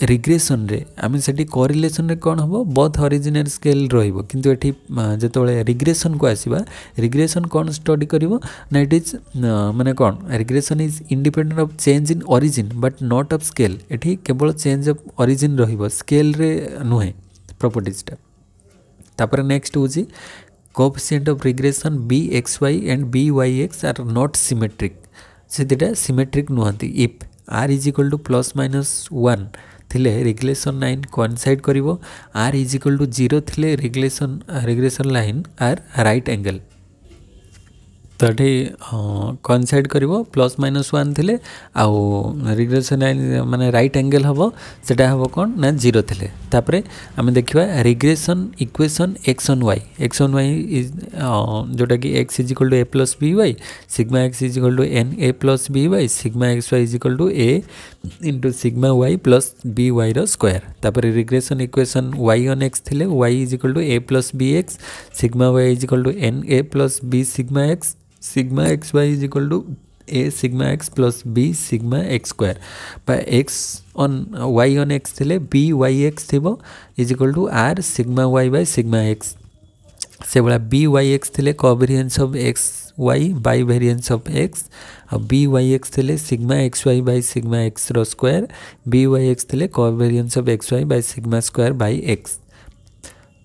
रिग्रेशन रे आम से कोरिलेशन रे कौन हम बोथ ओरिजिन एंड स्केल रहिबो. किंतु एठी जेतोले रिग्रेशन को आसीबा रिग्रेशन कौन स्टडी करिवो ना इट इज माने कौन regression is independent of change in origin but not of scale. एठी केवल चेंज ऑफ ओरिजिन रहिबो स्केल रे नुहे प्रॉपर्टीजटा. तापर नेक्स्ट होची coefficient of regression bxy and byx are not symmetric. से दिटा सिमेट्रिक नुहंती. If r is equal to +-1 थिले रिग्रेशन लाइन कोइंसाइड करिवो. r इज इक्वल टू 0 थिले regression line are right angle. तो ये कोइंसाइड करिवो +-1 थिले आउ रिग्रेशन लाइन माने राइट एंगल हबो सेटा हबो कोन ना 0 थिले. तापरे आमे देखिबा regression equation x on y is जोटा कि x is equal to a plus by sigma x is equal to n a plus by sigma xy is equal to a into sigma y plus by रो स्क्वायर. तापर regression equation y on x थिले y is equal to a plus bx sigma y is equal to n a plus b sigma x sigma xy is equal to a sigma x plus b sigma x square बा x on y on x थिले b y x थिबो is equal to r sigma y by sigma x. से बड़ा b y x थिले covariance of x y by variance of x और b y x थिले sigma x y by sigma x रो स्क्वायर b y x थिले covariance of x y by sigma square by x.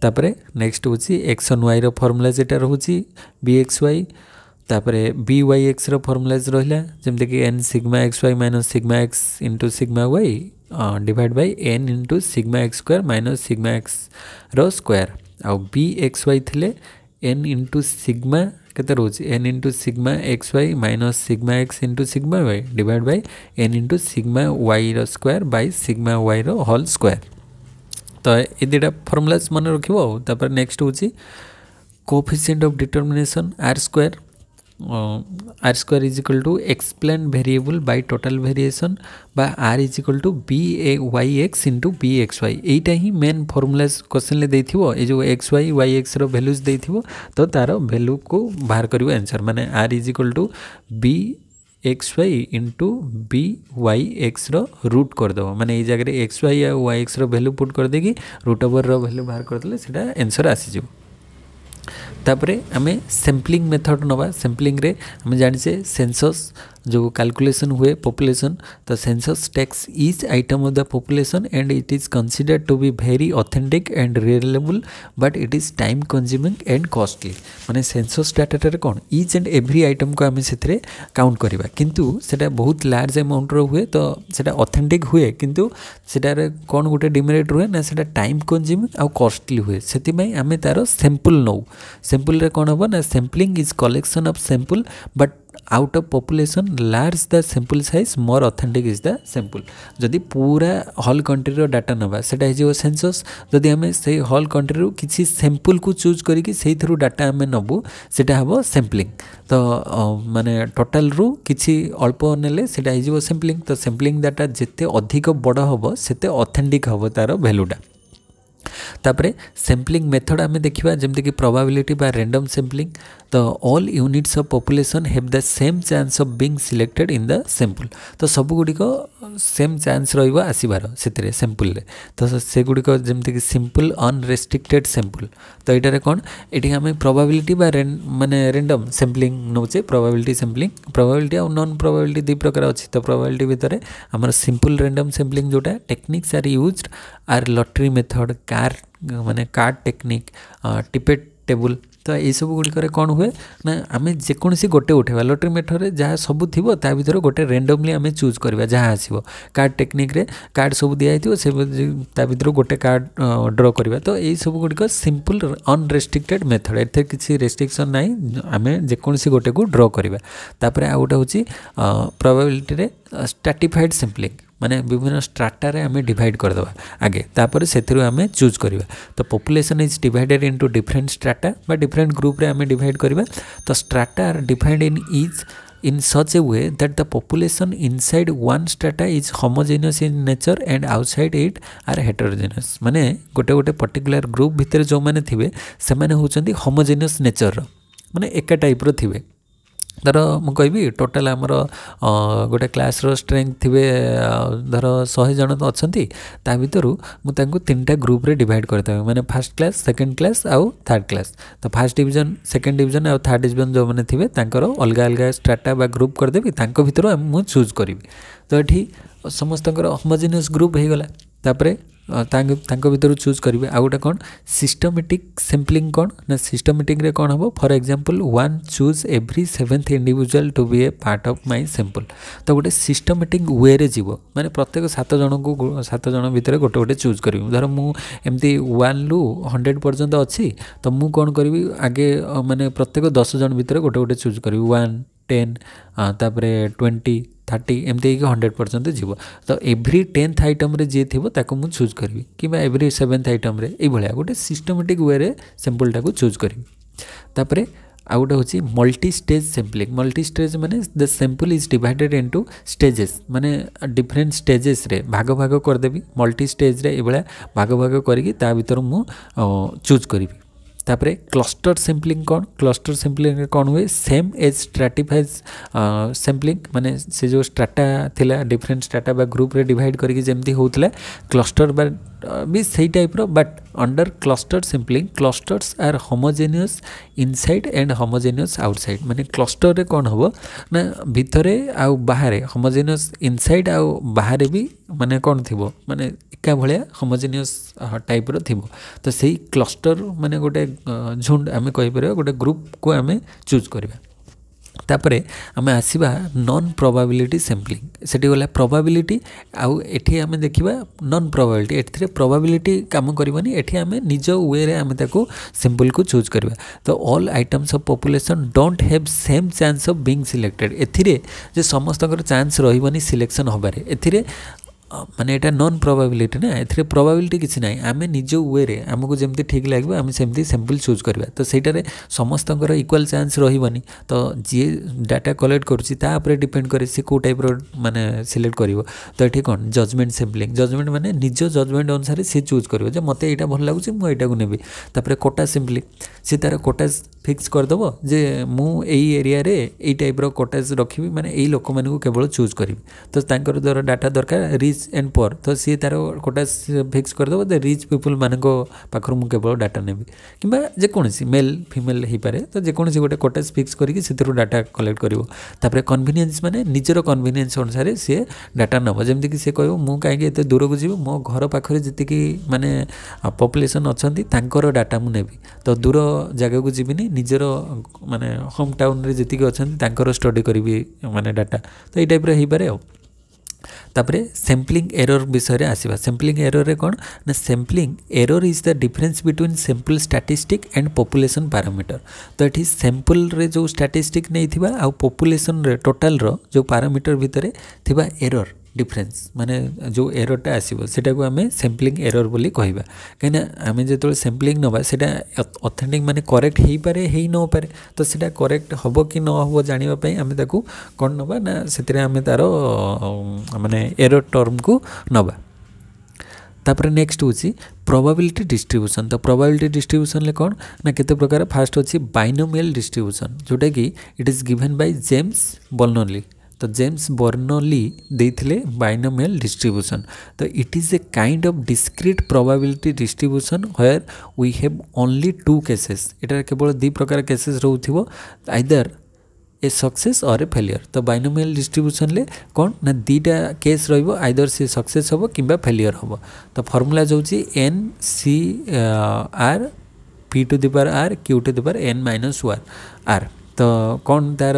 तापरे नेक्स्ट होची x on y रो फार्मूला जेटा रहूची bxy. तापरे byx रो फॉर्मूलाज रहिला जेमते कि n sigma xy minus sigma x into sigma y divide by n into sigma x square minus sigma x रो स्क्वायर आ bxy थिले n इंटू सिग्मा केते रोज n into sigma xy minus sigma x into sigma y divide by n into sigma y रो स्क्वायर बाय सिग्मा y रो होल स्क्वायर. तो ये दुटा फॉर्मूलाज मन रखिबो. तापर नेक्स्ट होची coefficient of determination r square R square is equal to explain variable by total variation बा r is equal to B a y x into b x y यहीटा ही मेन फर्मुला क्वेश्चन देथिबो ये जो एक्स वाई वाई एक्स रो वैल्यूज देथिबो तो तार वैल्यू को बाहर करिवो आंसर माने r is equal to b x y into b y x root करदेव माने ये जगह एक्स वाई आ वाई एक्स वैल्यू पुट कर देगी रूट ओवर रो वैल्यू बाहर करदे सेटा आंसर आसीज तापरे आमे सैम्पलिंग मेथड नवा सैम्पलिंग रे आमे जानिछे सेंसस जो कैलकुलेशन हुए पॉपुलेशन तो census takes each item of the population and it is considered to be very authentic and reliable but it is time consuming and costly माने सेंसस डाटा कौन ईच एंड एवरी आइटम को आम से काउंट करवा किंतु सेटा बहुत लार्ज अमाउंट रो हुए तो सेटा ऑथेंटिक हुए किंतु सेटार कौन गोटे डिमेरिट रुए ना सेटा टाइम कंज्यूमिंग आउ कॉस्टली हुए से आम तार सैंपल नौ सैंपल रे कौन हम ना sampling is collection of sample but out of population large the sample size more authentic is the sample जदि पूरा होल कंट्री रो डाटा नबा सेटा हो सेंसस जदि हमें से होल कंट्री रो किसी सैंपल को चूज करिकि से थ्रू डाटा हमें नबु सेटा हबो सैंपलिंग तो माने टोटल रू किसी अल्प नेले सेटा हो सैंपलिंग तो सैंपलिंग डाटा जिते अधिक बड़ हबो सेते ऑथेंटिक हबो तार वैल्यूटा तापरे सैंपलिंग मेथड आम देखा जमती कि प्रोबेबिलिटी बा रैंडम सैंपलिंग तो all units of population have the same chance of being selected in the sample तो सब गुड़िक सेम चांस रहिबा आसीबार से सैंपल रे तो से गुड़िक जमती कि सिंपल अनरेस्ट्रिक्टेड सैंपल तो यहाँ कौन ये आम प्रोबेबिलिटी बा माने रैंडम सैंपलिंग नौचे प्रोबेबिलिटी और नॉन प्रोबेबिलिटी दुई प्रकार अच्छी तो प्रोबेबिलिटी भितर आमर सिंपल रैंडम सैंपलिंग जोटा techniques are used are lottery method कार माने कार्ड टेक्निक टिपेट टेबुल तो ये सब गुड़िक कौन हुए ना आम जेकोसी गोटे उठेवा लॉटरी मेथड रे जहाँ सब थी ता भर गोटे रैंडमली आम चूज करवा जहाँ आसो कार्ड टेक्निक रे कार्ड सब दिखाई से भर गोटे कार्ड ड्र करवा तो यही सब गुड़िक सिंपल अनरेस्ट्रिक्टेड मेथड एथे किसी रेस्ट्रिक्शन ना आम जेकोसी गोटे को ड्र करवा तापर आ गोटे हूँ प्रोबेबिलिटी रे स्ट्रैटिफाइड सैंपलिंग माने विभिन्न स्ट्राटा रे आमे डिवाइड करदे आगे तापर से आमे चूज करवा तो population is divided into different strata बा डिफरेंट ग्रुप रे आमे डिवाइड करवा तो strata are defined in such a way that the population inside one strata is homogeneous in nature and outside it are heterogeneous माने गोटे गोटे पर्टिकुलर ग्रुप भितर जो माने थिबे से माने होचंती होमोजेनियस नेचर माने एका टाइप रो थिबे धर मु कहबी टोटाल आमर गोटे क्लास रो स्ट्रेंथ थिबे धर 100 जन अच्छी ता भितरु मु तांको तीनटा ग्रुप रे डिवाइड करता माने फर्स्ट क्लास सेकंड क्लास आउ थर्ड क्लास तो फर्स्ट डिवीजन सेकंड डिवीजन आउ थर्ड डिवीजन जो माने थिबे तांकर अलग अलग स्ट्राटा बा ग्रुप कर देबी तांको भितरु मु चूज करिवि तो एठी समस्तकर होमोजेनियस ग्रुप हे गला तापरे भितर चूज करेंगे आ गोटे कौन सिस्टमेटिक सैंपलिंग कौन ना सिस्टमेटिक रे कौन हम for example one choose every 7th individual to B a part of my sample तो गोटे सिस्टमेटिक वे रे जीव माने प्रत्येक 7 जन को 7 जन भितर गोटे गोटे चूज करी धर मु एमती 1 रु 100 पर्यंत अच्छी तो मु कौन करी आगे माने प्रत्येक 10 जन भितर गोटे गोटे चूज करी 1 10 तापरे 20 30 एमती 100 पर्यंत जीव तो एवरी 10th आइटम रे जी थी ताको मु चूज करी कि एवरी 7th आइटम रे ए भलिया गोटे सिस्टमेटिक वे रे सैंपल टाको चूज करी तापरे आ गोटे होची multi stage sampling multi stage माने the sample is divided into stages माने डिफरेंट स्टेजेस रे भाग भाग कर देबी मल्टी स्टेज रे ए भलिया भाग भाग करी ता भीतर मु चूज करी तापरे क्लस्टर सैंपलिंग कौन हुए सेम एज स्ट्रैटिफाइड सैंपलिंग माने से जो स्ट्राटा थिला डिफरेंट स्ट्राटा बा ग्रुप रे डिवाइड करके जेमती होतला क्लस्टर बा भी सही टाइप रो but under cluster sampling clusters are homogeneous inside and homogeneous outside माने क्लस्टर रे कौन हबो ना भितरे आ बाहरे होमोजेनियस इनसाइड आ बाहरे भी माने कौन थिबो माने एका भलिया होमोजेनियस टाइप रो थिबो तो सही क्लस्टर माने गोटे झुंड आमे कहि परबा गोटे ग्रुप को आमे चूज करबा तापरे आमे आसीबा नॉन प्रोबेबिलिटी सैंपलिंग सेठी गला प्रोबेबिलिटी आउ एठी आमे देखिबा नॉन प्रोबेबिलिटी एथिरे प्रोबेबिलिटी काम करबनी एठी आमे निज वे रे आमे ताको सैंपल को चूज करबा तो all items of population don't have same chance of being selected एथिरे जे समस्त चांस रहिबनी सिलेक्शन होबारे एथिरे माने एटा नॉन प्रोबेबिलिटी ना ए प्रोबेबिलिटी किसी ना आम निज वे आमको जमी ठीक लगे आम सेमती सैंपल चूज करवा तो सहीटार समस्त इक्वाल चांस रही तो जी डाटा कलेक्ट करुँचे डिपेंड करे सी कौ टाइप माने सिलेक्ट कर तो ये कौन जजमेंट सैंपलिंग जजमेंट माने निज जजमेंट अनुसार सी चूज कर मत यहाँ भल लगुच मुझे नेबी तापर कोटा सैंपलिंग सी तार कोटाज फिक्स करदेव जे मु एरिया रे एई टाइप कोटाज रखी माने एई लोक मानू केवल चूज करी तो तांकर दर डाटा दरकार रिच एंड पुअर तो सी तार कोटाज फिक्स करदेव द रिच पीपुल मान पाखर मु केवल डाटा नेबी किंबा जेकोसी मेल फीमेल हो पारे तो जेकोसी गोटे कोटाज फिक्स करके से डाटा कलेक्ट करिवो तापर कन्वीनियंस माने निजर कन्वीनियंस अनुसार सी डाटा नब जमती कि सी कह मु कहीं एत दूर को जीव मो घर पाखे जी माने पॉपुलेशन अच्छी तांकर डाटा मु नेबी तो दूर जगह को जीविनी निजर माने होम टाउन रे जति अच्छा स्टडी करी माने डाटा तो ये टाइप हो पारे तापरे सैंपलिंग एरर विषय आसवा सैंपलिंग एरर रे कौन ना sampling error is the difference between sample statistic and population parameter तो ये सैंपल रे जो स्टैटिस्टिक नहीं थिबा आ पॉपुलेशन रे टोटल रो जो पैरामीटर भितर थिबा एरर डिफरेंस माने जो एररटा आसो सेटा को आम सैंपलिंग एरर बोली कहवा कहीं आम जो सैंपलिंग नवा सेटा ऑथेंटिक माने करेक्ट हो पारे ही न पारे तो सेटा करेक्ट हम कि न हम जानापी आम ताकू कौन नवा ना से आम तार माने एरर टर्म को नवा तापर नेक्स्ट हूँ प्रोबेबिलिटी डिस्ट्रीब्यूशन तो प्रोबेबिलिटी डिस्ट्रीब्यूशन ले कौन ना केते प्रकार फास्ट अच्छी बाइनोमियल डिस्ट्रीब्यूशन जोटा कि it is given by James Bernoulli तो जेम्स बर्नौली देथिले बाइनोमियल डिस्ट्रीब्यूशन तो it is a kind of discrete probability distribution where we have only two cases एटा केवल दो प्रकार केसेस रहउथिबो आइदर ए सक्सेस और ए फेलियर तो बाइनोमियल डिस्ट्रीब्यूशन ले कौन ना दीटा केस रहिबो आइदर से सक्सेस होबो किंबा फेलियर होबो तो फॉर्मूला जोछि n c r p to the power r q to the power n minus r तो कौन तार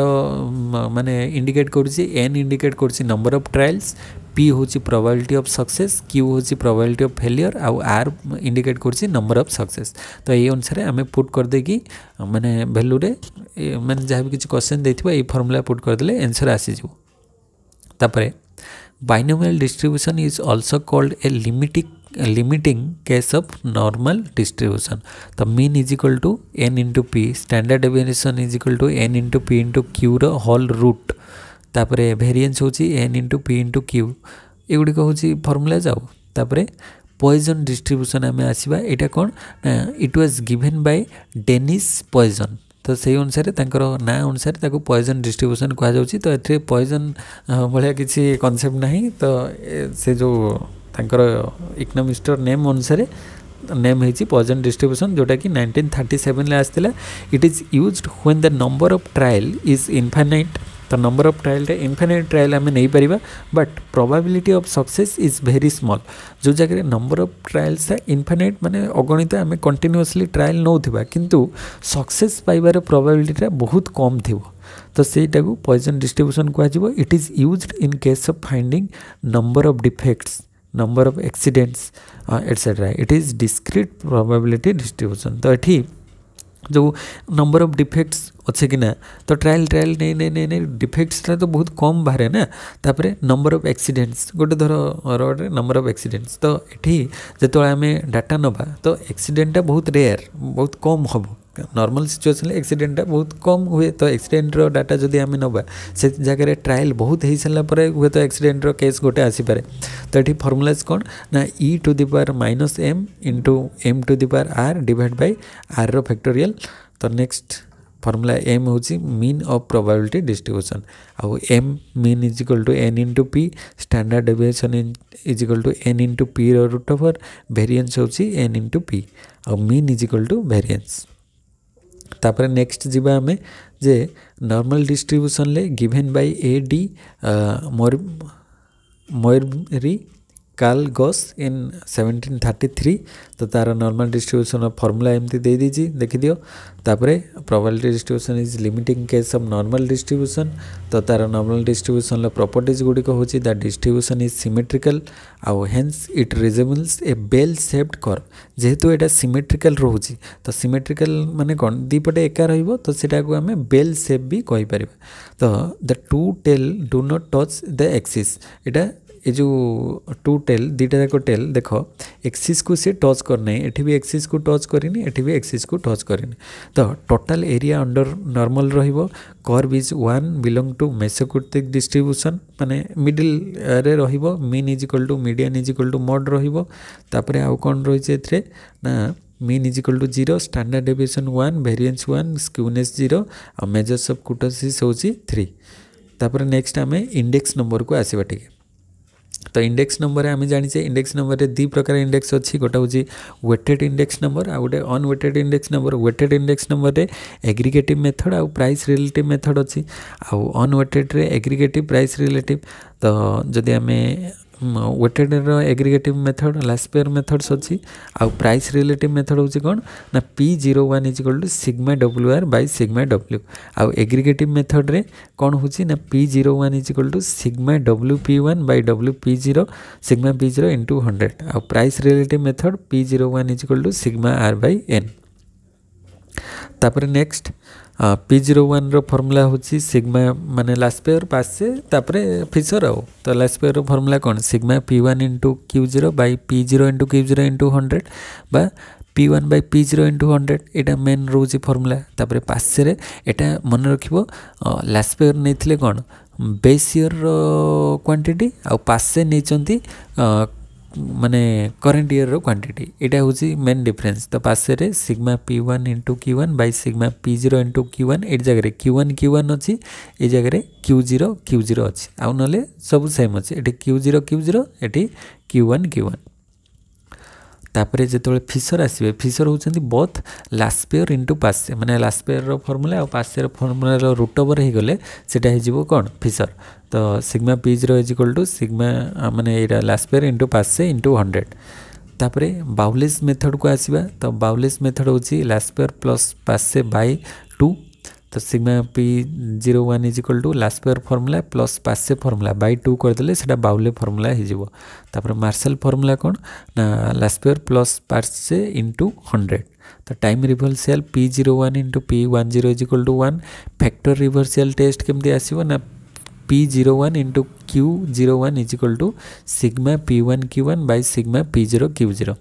माने इंडिकेट करुँची एन इंडिकेट करुँची नंबर ऑफ ट्रायल्स पी हूँ प्रोबेबिलिटी ऑफ सक्सेस क्यू हूँ प्रोबेबिलिटी ऑफ फेलियर आउ आर इंडिकेट करुँची नंबर ऑफ सक्सेस तो ये अनुसार आम पुट करदे कि माने वैल्यू रे माने जहाँ भी किसी क्वेश्चन देथिबा ये फॉर्मूला पुट करदेले आंसर आसीजिवो तापरे binomial distribution is also called a limiting case of normal distribution तो mean is equal to n into p standard deviation is equal to n into p into q row whole root तापरे variance होची n into p into q एगुड़ी को होची फॉर्मूला जाओ तापरे पॉइजन डिस्ट्रीब्यूशन आम आसवा यहाँ कौन it was given by Denis Poisson तो से अनुसार ना अनुसार पॉइजन डिस्ट्रीब्यूशन कहुच्छी तो ये पॉइजन भाया किसी कॉन्सेप्ट नहीं तो से जो तांकर इकोनॉमिस्टर नेम अनुसार नेम है पॉइजन डिस्ट्रीब्यूशन जोटा कि 1937 ले आसला it is used when the number of trial is infinite तो number of trial infinite trial आम नहीं पारिबा but probability of success is very small जो जगह नंबर ऑफ ट्रायल्स इनफाइनाइट माने अगणित आम कंटिन्यूअसली ट्रायल नौथिबा किंतु सक्सेस पाइबार प्रोबेबिलिटी बहुत कम थिबो तो सेटा को पॉइजन डिस्ट्रीब्यूशन कहुच्छी it is used in case of finding number of defects number of accidents etcetera it is discrete probability distribution तो ये जो नंबर ऑफ डिफेक्ट्स अच्छे कि ना तो ट्रायल नहीं डिफेक्ट्स तो बहुत कम बाहर ना तापर नंबर ऑफ एक्सीडेंट्स गोटे धर रोड नंबर ऑफ एक्सीडेंट्स तो ये जो आम डाटा नवा तो एक्सीडेंटा बहुत रेयर बहुत कम हम नॉर्मल सिचुएशन एक्सीडेंटा बहुत कम हुए तो एक्सीडेंट रो डाटा जदि आम नवा से जगह ट्रायल बहुत हो सारा पर हुए तो एक्सीडेंट रो केस गोटे आसीपे तो ये फॉर्मूलाज कौन ना e to the power minus m into m to the power r divide by r रो फैक्टोरियल तो नेक्स्ट फॉर्मूला m हूँ मीन ऑफ प्रोबेबिलिटी डिस्ट्रीब्यूशन आउ m mean is equal to n into p standard deviation is equal to n into p root over variance हूँ n इंटू p आउ mean is equal to variance तापर नेक्स्ट जीवा आमे जे नॉर्मल डिस्ट्रीब्यूशन ले given by A D मोइररी Karl Gauss इन 1733 तो तार नॉर्मल डिस्ट्रीब्यूशन फॉर्मूला एमती दे दीजिए देखी दियो तापरे probability distribution is limiting case of normal distribution तो तार नॉर्मल डिस्ट्रीब्यूशन प्रॉपर्टीज गुड़ी होची दैट डिस्ट्रीब्यूशन इज सिमेट्रिकल आउ hence it resembles a bell shaped curve जेहेतु एटा सिमेट्रिकल रोची तो सिमेट्रिकल माने कौन दीपटे एका रहिबो तो सेटा को आमे बेल शेप भी कहि परिबा तो the two tail do not touch the axis एटा ये जो टू टेल दुटा जाक टेल देख एक्सिस को सी टच करना एठी भी एक्सिस को टच करनी एठी भी एक्सिस को टच करनी तो टोटल एरिया अंडर नॉर्मल रहिबो curve is 1 belong to mesokurtic distribution माने मिडिल रे रहिबो mean is equal to median is equal to mode रहिबो तापरे आउ कोन रहि छै एथरे ना mean is equal to 0 standard deviation 1 variance 1 skewness 0 और मेजर्स ऑफ कुर्टोसिस होची 3 तापर नेक्स्ट आम इंडेक्स नंबर को आसवा टे तो इंडेक्स नंबर आम जाने इंडेक्स नंबर रे दी प्रकार इंडेक्स अच्छी गोटे हूँ वेटेड इंडेक्स नंबर आ गए unweighted index number weighted index number रे एग्रीगेटिव मेथड आउ प्राइस रिलेटिव मेथड अच्छी आउ अनवेटेड रे एग्रीगेटिव प्राइस रिलेटिव तो जदि आम weighted aggregative method Laspeyres methods अच्छी आउ प्राइस रिलेटिव मेथड हूँ कौन ना P01 is equal to sigma WR by sigma W आउ एग्रीगेटिव मेथड रे कौन हूँ ना P01 is equal to sigma WP1 by WP0 sigma P0 into 100 आउ price relative method P01 is equal to sigma R by N तापर नेक्स्ट P01 रो फॉर्मूला होची सिग्मा माने लास्पेयर पास से तापरे फिशर आओ तो लास्पेयर रो फॉर्मूला कौन sigma P1 into Q0 by P0 into Q0 into 100 बा P1 बाय P0 इंटू 100 एटा मेन रोची फॉर्मूला तापरे पास से एटा मन रखिबो लास्पेयर नेथिले कौन बेस ईयर क्वांटिटी आ पास से नेचंती माने करेंट ईयर रो क्वांटिटी एटा होची मेन डिफरेंस तो पासे रे sigma P1 into Q1 by sigma P0 into Q1 ए जगह Q1 अच्छी ए जगह Q0 अच्छी आउ नले सब सेम अच्छी एटी Q0 एटी Q1 तापरे जेतोले फिशर आसीबे फिशर होचंती बोथ लास्पेयर इंटू पासे माने लास्पेयर रो फॉर्मूला और पासे रो फॉर्मूला रो रूट ओवर हे गले सेटा हे जिवो कोन फिशर तो sigma P0 is equal to sigma माने एरा लास्पेयर इंटू पासे इंटू 100 तापरे बाउलेस मेथड को आसीबा तो बाउलेस मेथड होची लास्पेयर प्लस पासे बाय 2 तो sigma P01 is equal to Laspeyres formula plus Paasche formula by 2 कर देले सेटा बाउले फॉर्मूला हे जिवो तापर मार्शल फॉर्मूला कोन ना लास्पेयर प्लस पासे इंटू 100 तो time reversal P01 into P10 is equal to 1 factor reversal test केमती आसीबो ना P01 into Q01 is equal to sigma P1 Q1 by sigma P0 Q0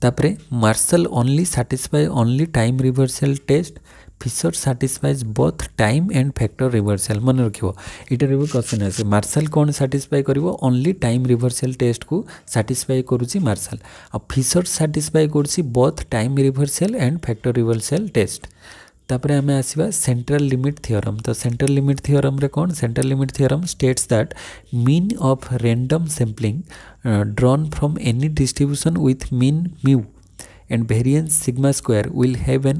तापरे Marshall only satisfy only time reversal test Fisher satisfies both time and factor reversal मन रखिबो इटा रे क्वेश्चन आसे मार्शल कौन सैटिस्फाई करिवो ओनली टाइम रिवर्सल टेस्ट को सैटिस्फाई करूची मार्शल आ फिशर सैटिस्फाई करूची both time reversal and factor reversal test तापरे आमे आसीबा सेंट्रल लिमिट थ्योरम तो सेंट्रल लिमिट थ्योरम रे कौन central limit theorem states that mean of random sampling drawn from any distribution with mean mu and variance sigma square will have an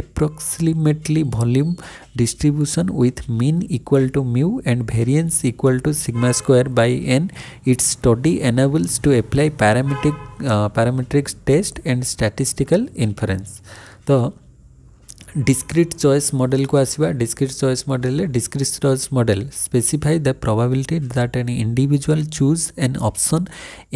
approximately volume distribution with mean equal to mu and variance equal to sigma square by n. Its study enables to apply parametric test and statistical inference. तो discrete choice model को आसीबा discrete choice model discrete choice model specify the probability that an individual choose an option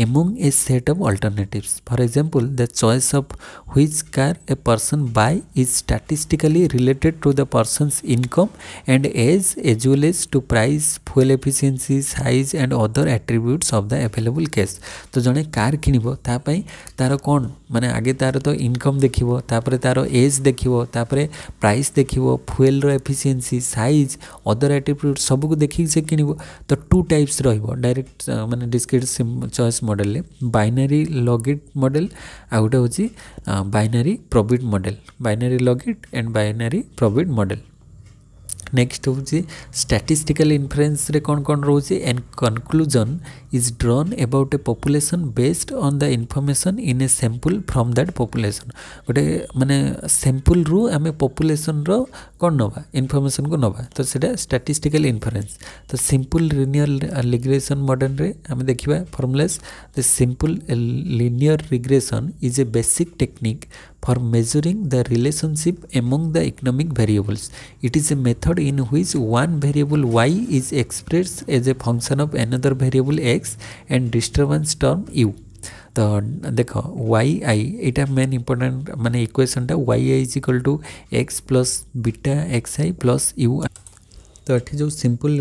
among a set of alternatives. For example, the choice of which car a person buy is statistically related to the person's income and age as well as to price, fuel efficiency, size and other attributes of the available case. तो जने कार किनिबो ता पई तार कोन माने आगे तार तो इनकम देखिबो तापरे तार एज देखिबो तापरे प्राइस देखिबो फ्यूल रो एफिशिएंसी साइज अदर एट्रिब्यूट सब को देखि से किनिबो तो टू टाइप्स रहइबो डायरेक्ट माने डिस्क्रीट चॉइस मॉडल ले बाइनरी लॉगिट मॉडल आ गोटे होची binary probit model binary logit and binary probit model next होची स्टैटिस्टिकल इन्फ्रेंस रे कौन कौन रोचे and conclusion is drawn about a population based on the information in a sample from that population गोटे माने सैंपल रु आमे पॉपुलेशन रो कौन नबा इनफॉरमेशन को नबा तो सेटा स्टैटिस्टिकल इन्फ्रेंस तो सिंपल लिनियर रिग्रेशन मॉडल रे आमे देखिबा formulas the simple linear regression is a basic technique for measuring the relationship among the economic variables. It is a method in which one variable y is expressed as a function of another variable x and disturbance term u. तो देख वाई आई यहाँ मेन इंपोर्टेंट माने इक्वेशन टा Y I is equal to X plus beta x I plus U. तो ये जो सिंपल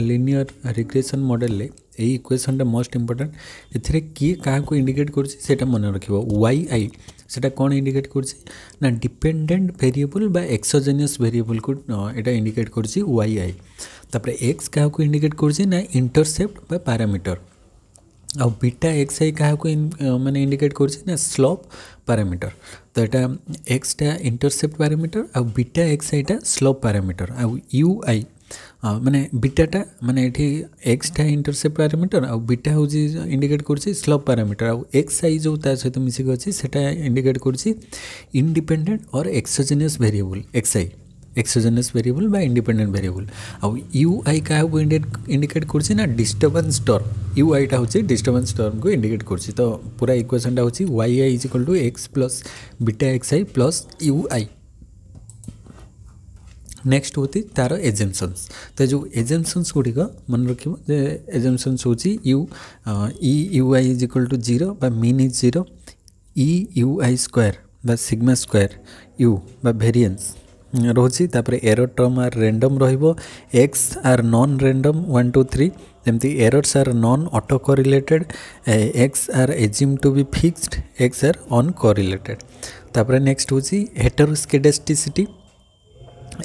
लिनियर रिग्रेशन मॉडल यही इक्वेशनटा मोस्ट इंपोर्टेंट एथिरे किए क्या इंडिकेट कर मन रख वाई आई सेटा कौन इंडिकेट कर डिपेंडेंट वेरिएबल बा एक्सोजेनियस वेरिएबल को एटा इंडिकेट कर वाई आई तापर एक्स क्या इंडिकेट कर इंटरसेप्ट बा पैरामीटर आ बीटा एक्स आई क्या माने इंडिकेट कर स्लोप पैरामीटर तो यहाँ एक्सटा इंटरसेप्ट पैरामीटर आ बीटा एक्स आईटा स्लोप पैरामीटर आ यू आई माने बीटाटा माने ये एक्सटा इंटरसेप्ट पैरामीटर आ बीटा हूँ इंडिकेट कर स्लोप पैरामीटर आ एक्स आई जो सहित मिसिक अच्छी से इंडिकेट कर इंडिपेंडेंट और exogenous variable x i exogenous variable बा इंडिपेंडेंट वेरिएबल आ यू आई क्या इंडिकेट कर डिस्टर्बेंस टर्म यू आईटा हूँ डिस्टर्बेंस टर्म को इंडिकेट कर तो पूरा इक्वेशनटा हूँ Y I is equal to X plus beta x I plus U I. Next होती तार एजम्पशंस तो जो एजम्पशंस गुड़िक मन रख एजम्पशंस हूँ U I is equal to 0 बा mean is 0 U I square बा सिग्मा स्क्वायर यू बा वेरिएंस रोची तापर एरर टर्म आर रैंडम रहिबो एक्स आर नॉन रैंडम 1 2 3 जमती errors are non auto correlated X are assume to be fixed X are uncorrelated तापर नेक्स्ट होची हेटेरोस्केडेस्टिसिटी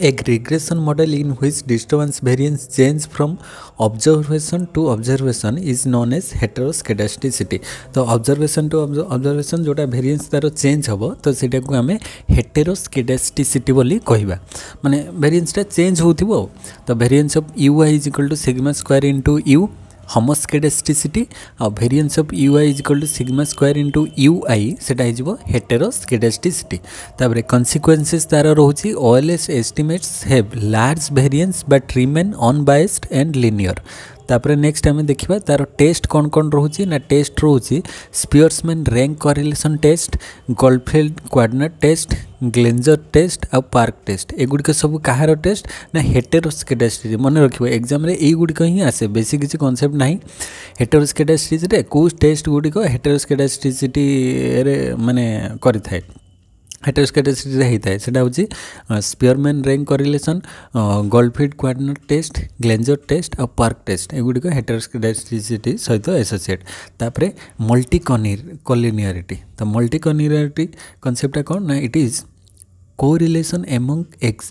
एक regression model in which disturbance variance change from observation to observation is known as हेटेरोस्केडेस्टिसिटी तो ऑब्जर्वेशन टू ऑब्जर्वेशन जोटा वेरिएंस तार चेंज हम तो सीटा को आम हेटेरोस्केडेस्टिसिटी बोली कहवा माने वेरिएंसटा चेंज होथिबो तो variance of u I is equal to sigma square into u homoscedasticity आ variance of u I is equal to sigma square into u i सेटा हो हेटेरोस्केडेस्टिसिटी तापर कॉन्सिक्वेंसेस तार रोची OLS estimates have large variance but remain unbiased and linear तापर नेक्स्ट आम देखा तार टेस्ट कौन कौन रोचे ना टेस्ट रोची Spearman rank correlation test Goldfeld quadrant test Glejser test आ पार्क टेस्ट एगुड़िक सब कहार टेस्ट ना हेटेरोस्केडेस्टिसिटी मन रख एग्जाम युड़िक ही आसे बेसी किसी कनसेप्ट ना हेटेरोस्केडेस्टिसिटी कौ टेस्ट गुड़िक हेटेरोस्केडेस्टिसिटी माने करें हेटेरोस्केडेस्टिसिटी होता है सेटा हूँ Spearman rank correlation Goldfeld quadrant test Glejser test और पार्क टेस्ट एगुड़िक हेटेरोस्केडेस्टिसिटी सहित एसोसिएट तापर मल्टी कोलिनियरिटी तो मल्टी कोलिनियरिटी कॉन्सेप्ट कौन ना it is correlation among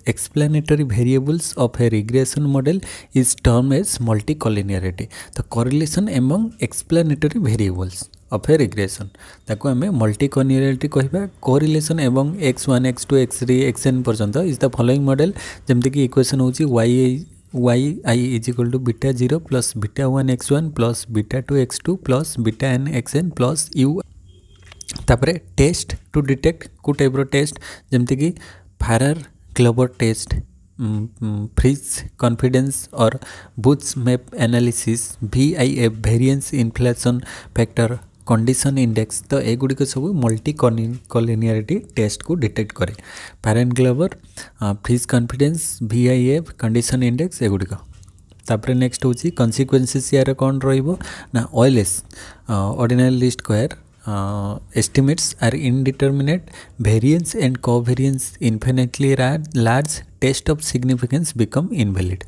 explanatory variables of a regression model is termed as multicollinearity तो correlation among explanatory variables of a regression ताको हमें multicollinearity कहबा correlation among x1 x2 x3 xn पर्यंत is the following model जमते कि इक्वेशन होची y is equal to beta 0 plus beta 1 x1 plus beta 2 x2 plus beta n xn plus u तापर टेस्ट टू डिटेक्ट को टाइप टेस्ट जमती कि Farrar Glauber test Frisch confidence और booths map analysis VIF variance inflation factor condition index तो एगुड़िक सब मल्टी कोलिनियरिटी टेस्ट को डिटेक्ट करे Farrar and Glauber Frisch confidence VIF condition index एगुड़िक तापर नेक्स्ट होची कॉन्सिक्वेंसेस यार कौन रहिबो ना OLS ordinary least square estimates are indeterminate variance and covariance infinitely large test of significance become invalid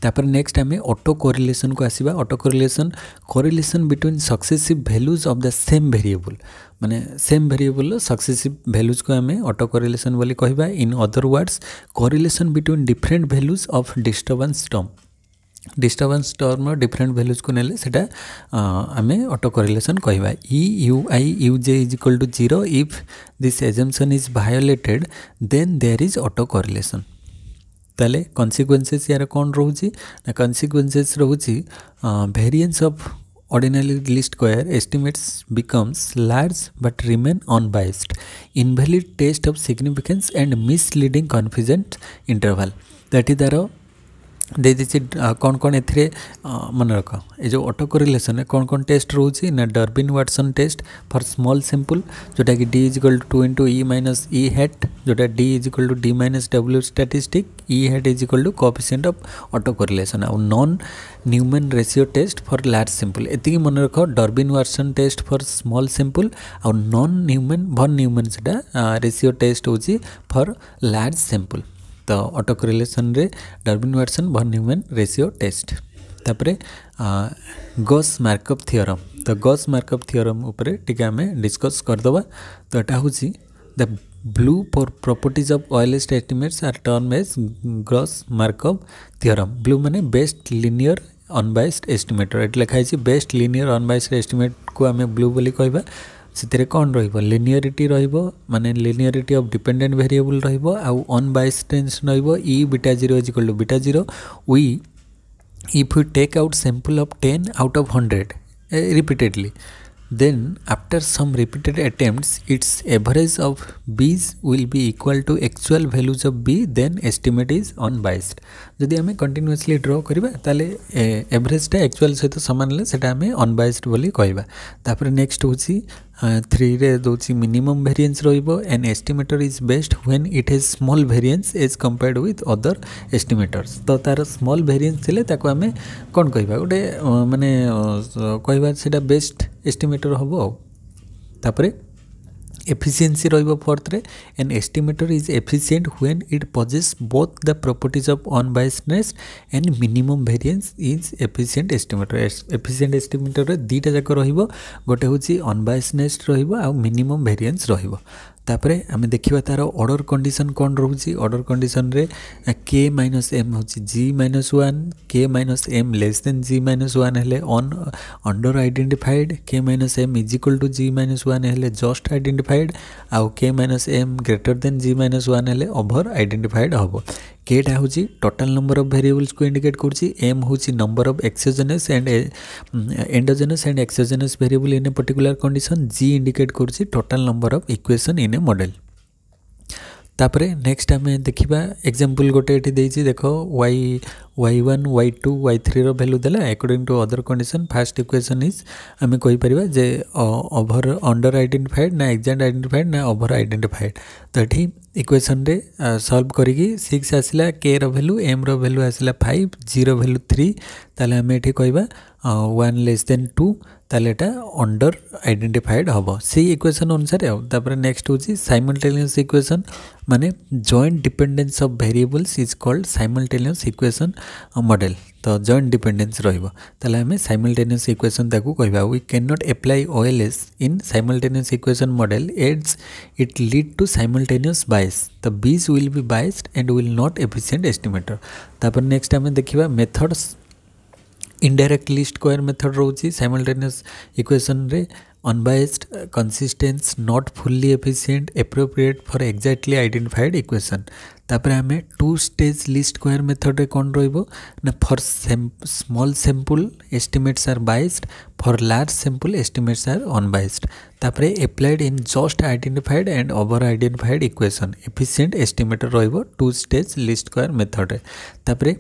तापर नेक्स्ट आम ऑटो कोरिलेशन को आसीबा auto correlation between successive values of the same variable माने सेम वेरिएबल सक्सेसिव वैल्यूज को आम ऑटो कोरिलेशन बोली कहबा in other words correlation between different values of disturbance term different values को नेले सेटा आमे ऑटो कोरिलेशन कहबा EUI is equal to 0 if this assumption is violated then there is auto correlation ताले कॉन्सिक्वेंसेस यार कौन रोची ना कॉन्सिक्वेंसेस रोची variance of ordinary least square estimates becomes large but remain unbiased invalid test of significance and misleading confidence interval that is तार दे दी कौन कौन ए मन रख ये जो ऑटो कोरिलेशन कौन कौन टेस्ट रोचे ना Durbin Watson test for small sample जोटा कि D is equal to 2 into E minus E hat जोटा D is equal to D minus W statistic E hat is equal to coefficient of auto correlation और non Neumann ratio test for large sample एति मन रख Durbin Watson test for small sample और नॉन न्यूमैन वन न्यूमैन से रेशियो टेस्ट होची फॉर लार्ज सैंपल तो ऑटो कोरिलेशन रे Durbin Watson von Neumann ratio test तापरे गॉस मार्कअप थियोरम तो गॉस मार्कअप थियोरम उपरे टिके आमे डिस्कस करदबा तो एटा होची the BLUE properties of OLS estimates are term as Gauss Markov theorem BLUE माने बेस्ट लिनियर अनबायस्ड एस्टिमेटर एट लिखाई बेस्ट लिनियर अनबायस्ड एस्टिमेट को आमे ब्लू बोली कहबा से कौन लिनियरिटी माने लिनियरिटी ऑफ डिपेंडेंट वेरिएबल आउ unbiasedness E beta 0 is equal to beta 0 we if we take out sample of 10 out of 100 repeatedly then after some repeated attempts its average of b's will be equal to actual values of b then estimate is unbiased जदि आमे कंटिन्यूअसली ड्रॉ करबा ताले एवरेज टा एक्चुअल सहित समान ले सेटा आमे अनबायस्ड बोली कहबा तापर नेक्स्ट होची 3 रे दोची मिनिमम वेरिएंस रहिबो an estimator is best when it has small variance as compared with other estimators तो तार स्मॉल वेरिएंस थिले ताको आमे कोन कहबा गोटे माने कहबा सेटा बेस्ट एस्टिमेटर हबो तापरे efficiency रहिबो फोर्थ रे an estimator is efficient when it possesses both the properties of unbiasedness and minimum variance is efficient estimator efficient estimator रे दीटा जाक रहिबो गोटे होची unbiasedness रहिबो आ minimum variance रहिबो तापरे आमे देखिबा तार ऑर्डर कंडीशन कोन रहउची ऑर्डर कंडीशन रे k - m होची g - 1 k - m less than g - 1 हेले on under identified k - m is equal to g - 1 हेले जस्ट आइडेंटिफाइड आउ k - m greater than g - 1 हेले ओवर आइडेंटिफाइड हबो k टा होची टोटल नंबर ऑफ वेरिएबल्स को इंडिकेट करची m होची number of exogenous and endogenous and exogenous variable in a particular condition g indicate करची total number of equation in a model तापरे नेक्स्ट आमे देखिबा एग्जांपल गोटे एठी देछि देखो y1 y2 y3 रो वैल्यू देला according to other condition first equation is आमे कहि परिबा जे ओवर अंडर आइडेंटिफाइड ना एक्जेक्ट आइडेंटिफाइड ना ओवर आइडेंटिफाइड तो एठी इक्वेशन रे सॉल्व करिकी 6 आसिला k रो वैल्यू m रो वैल्यू आसिला 5 0 वैल्यू 3 ताले आमे एठी कहबा 1 लेस देन 2 ताले एटा अंडर आइडेंटिफाइड हबो सी इक्वेशन अनुसार तापर नेक्स्ट होची साइमल्टेनियस इक्वेशन माने joint dependence of variables is called simultaneous equation model तो जॉइंट डिपेंडेंस रहिबो ताले हमें साइमल्टेनियस इक्वेशन ताकू कहबा we can not apply OLS in simultaneous equation model as it lead to simultaneous bias तो B's will be biased and will not efficient estimator तापर नेक्स्ट हमें देखिबा methods indirect least square method रोची साइमल्टेनियस इक्वेशन रे unbiased consistent not fully efficient appropriate for exactly identified equation तापर हमें two stage least square method रे कोन रहइबो ना for small sample estimates are biased for large sample estimates are unbiased तापर applied in just identified and over identified equation efficient estimator रहइबो two stage least square method रे तापर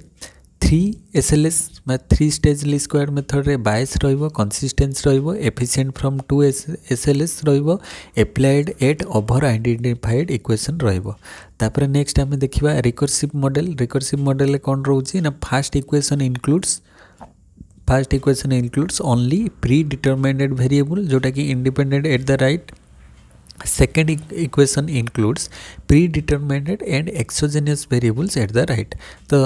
3 SLS मैं 3 स्टेज लीस्ट स्क्वायर मेथड रे बायस रहिबो कंसिस्टेंस रहिबो एफिशिएंट फ्रॉम 2 SLS रहिबो applied at over identified equation रहिबो तापर नेक्स्ट हम देखिबा रिकर्सिव मॉडल कोन रहउची ना first equation includes only pre determined variable जोटा कि independent at the right second equation includes predetermined and exogenous variables at the right तो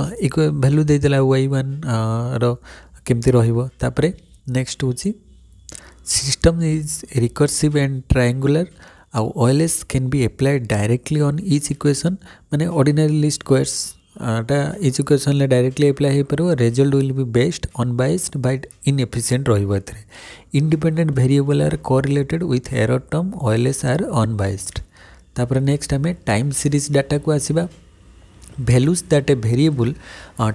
वैल्यू दे देला y1 रो केमती रहिबो तापरे नेक्स्ट होची system is recursive and triangular आउ OLS can be applied directly on each equation माने ordinary least squares each equation ले डायरेक्टली अप्लाई हो परबो result will be best unbiased but inefficient रहिबो एथरे independent variable are correlated with error term OLS are unbiased तापर नेक्स्ट हमें टाइम सीरीज डाटा को आसीबा values that a variable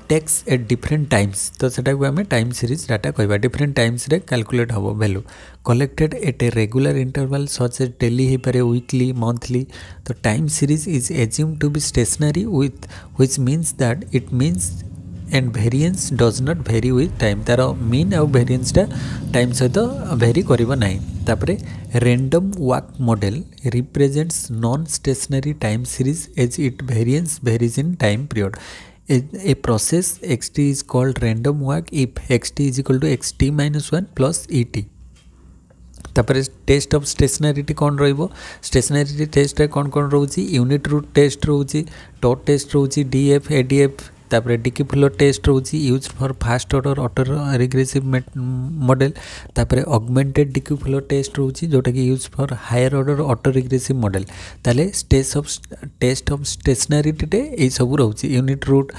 takes at different times तो सेटा को हमें टाइम सीरीज डाटा कहबा डिफरेंट टाइम्स रे कैलकुलेट हबो value collected at a regular interval such as daily हे पारे वीकली मंथली तो time series is assumed to be stationary with which means that it means and variance does not vary with time तार मीन आउ वेरिएंस टा टाइम सहित वेरी करिवो नाही तापरे random walk model represents non stationary time series as it variance varies in time period a process xt is called random walk if xt is equal to xt minus 1 plus et तापर टेस्ट ऑफ स्टेशनरीटी कौन रहिबो स्टेशनरीटी टेस्ट रे कौन कौन रहउची यूनिट रूट टेस्ट रहउची डॉट टेस्ट रहउची डीएफ एडीएफ तापर डिकी फ्लोर टेस्ट रोची use for first order auto regressive model तापर ऑगमेंटेड डिकी फ्लोर टेस्ट रोची जोटा कि use for higher order auto regressive model ताले टेस्ट ऑफ स्टेशनरीटी टे ए सब रोची यूनिट रूट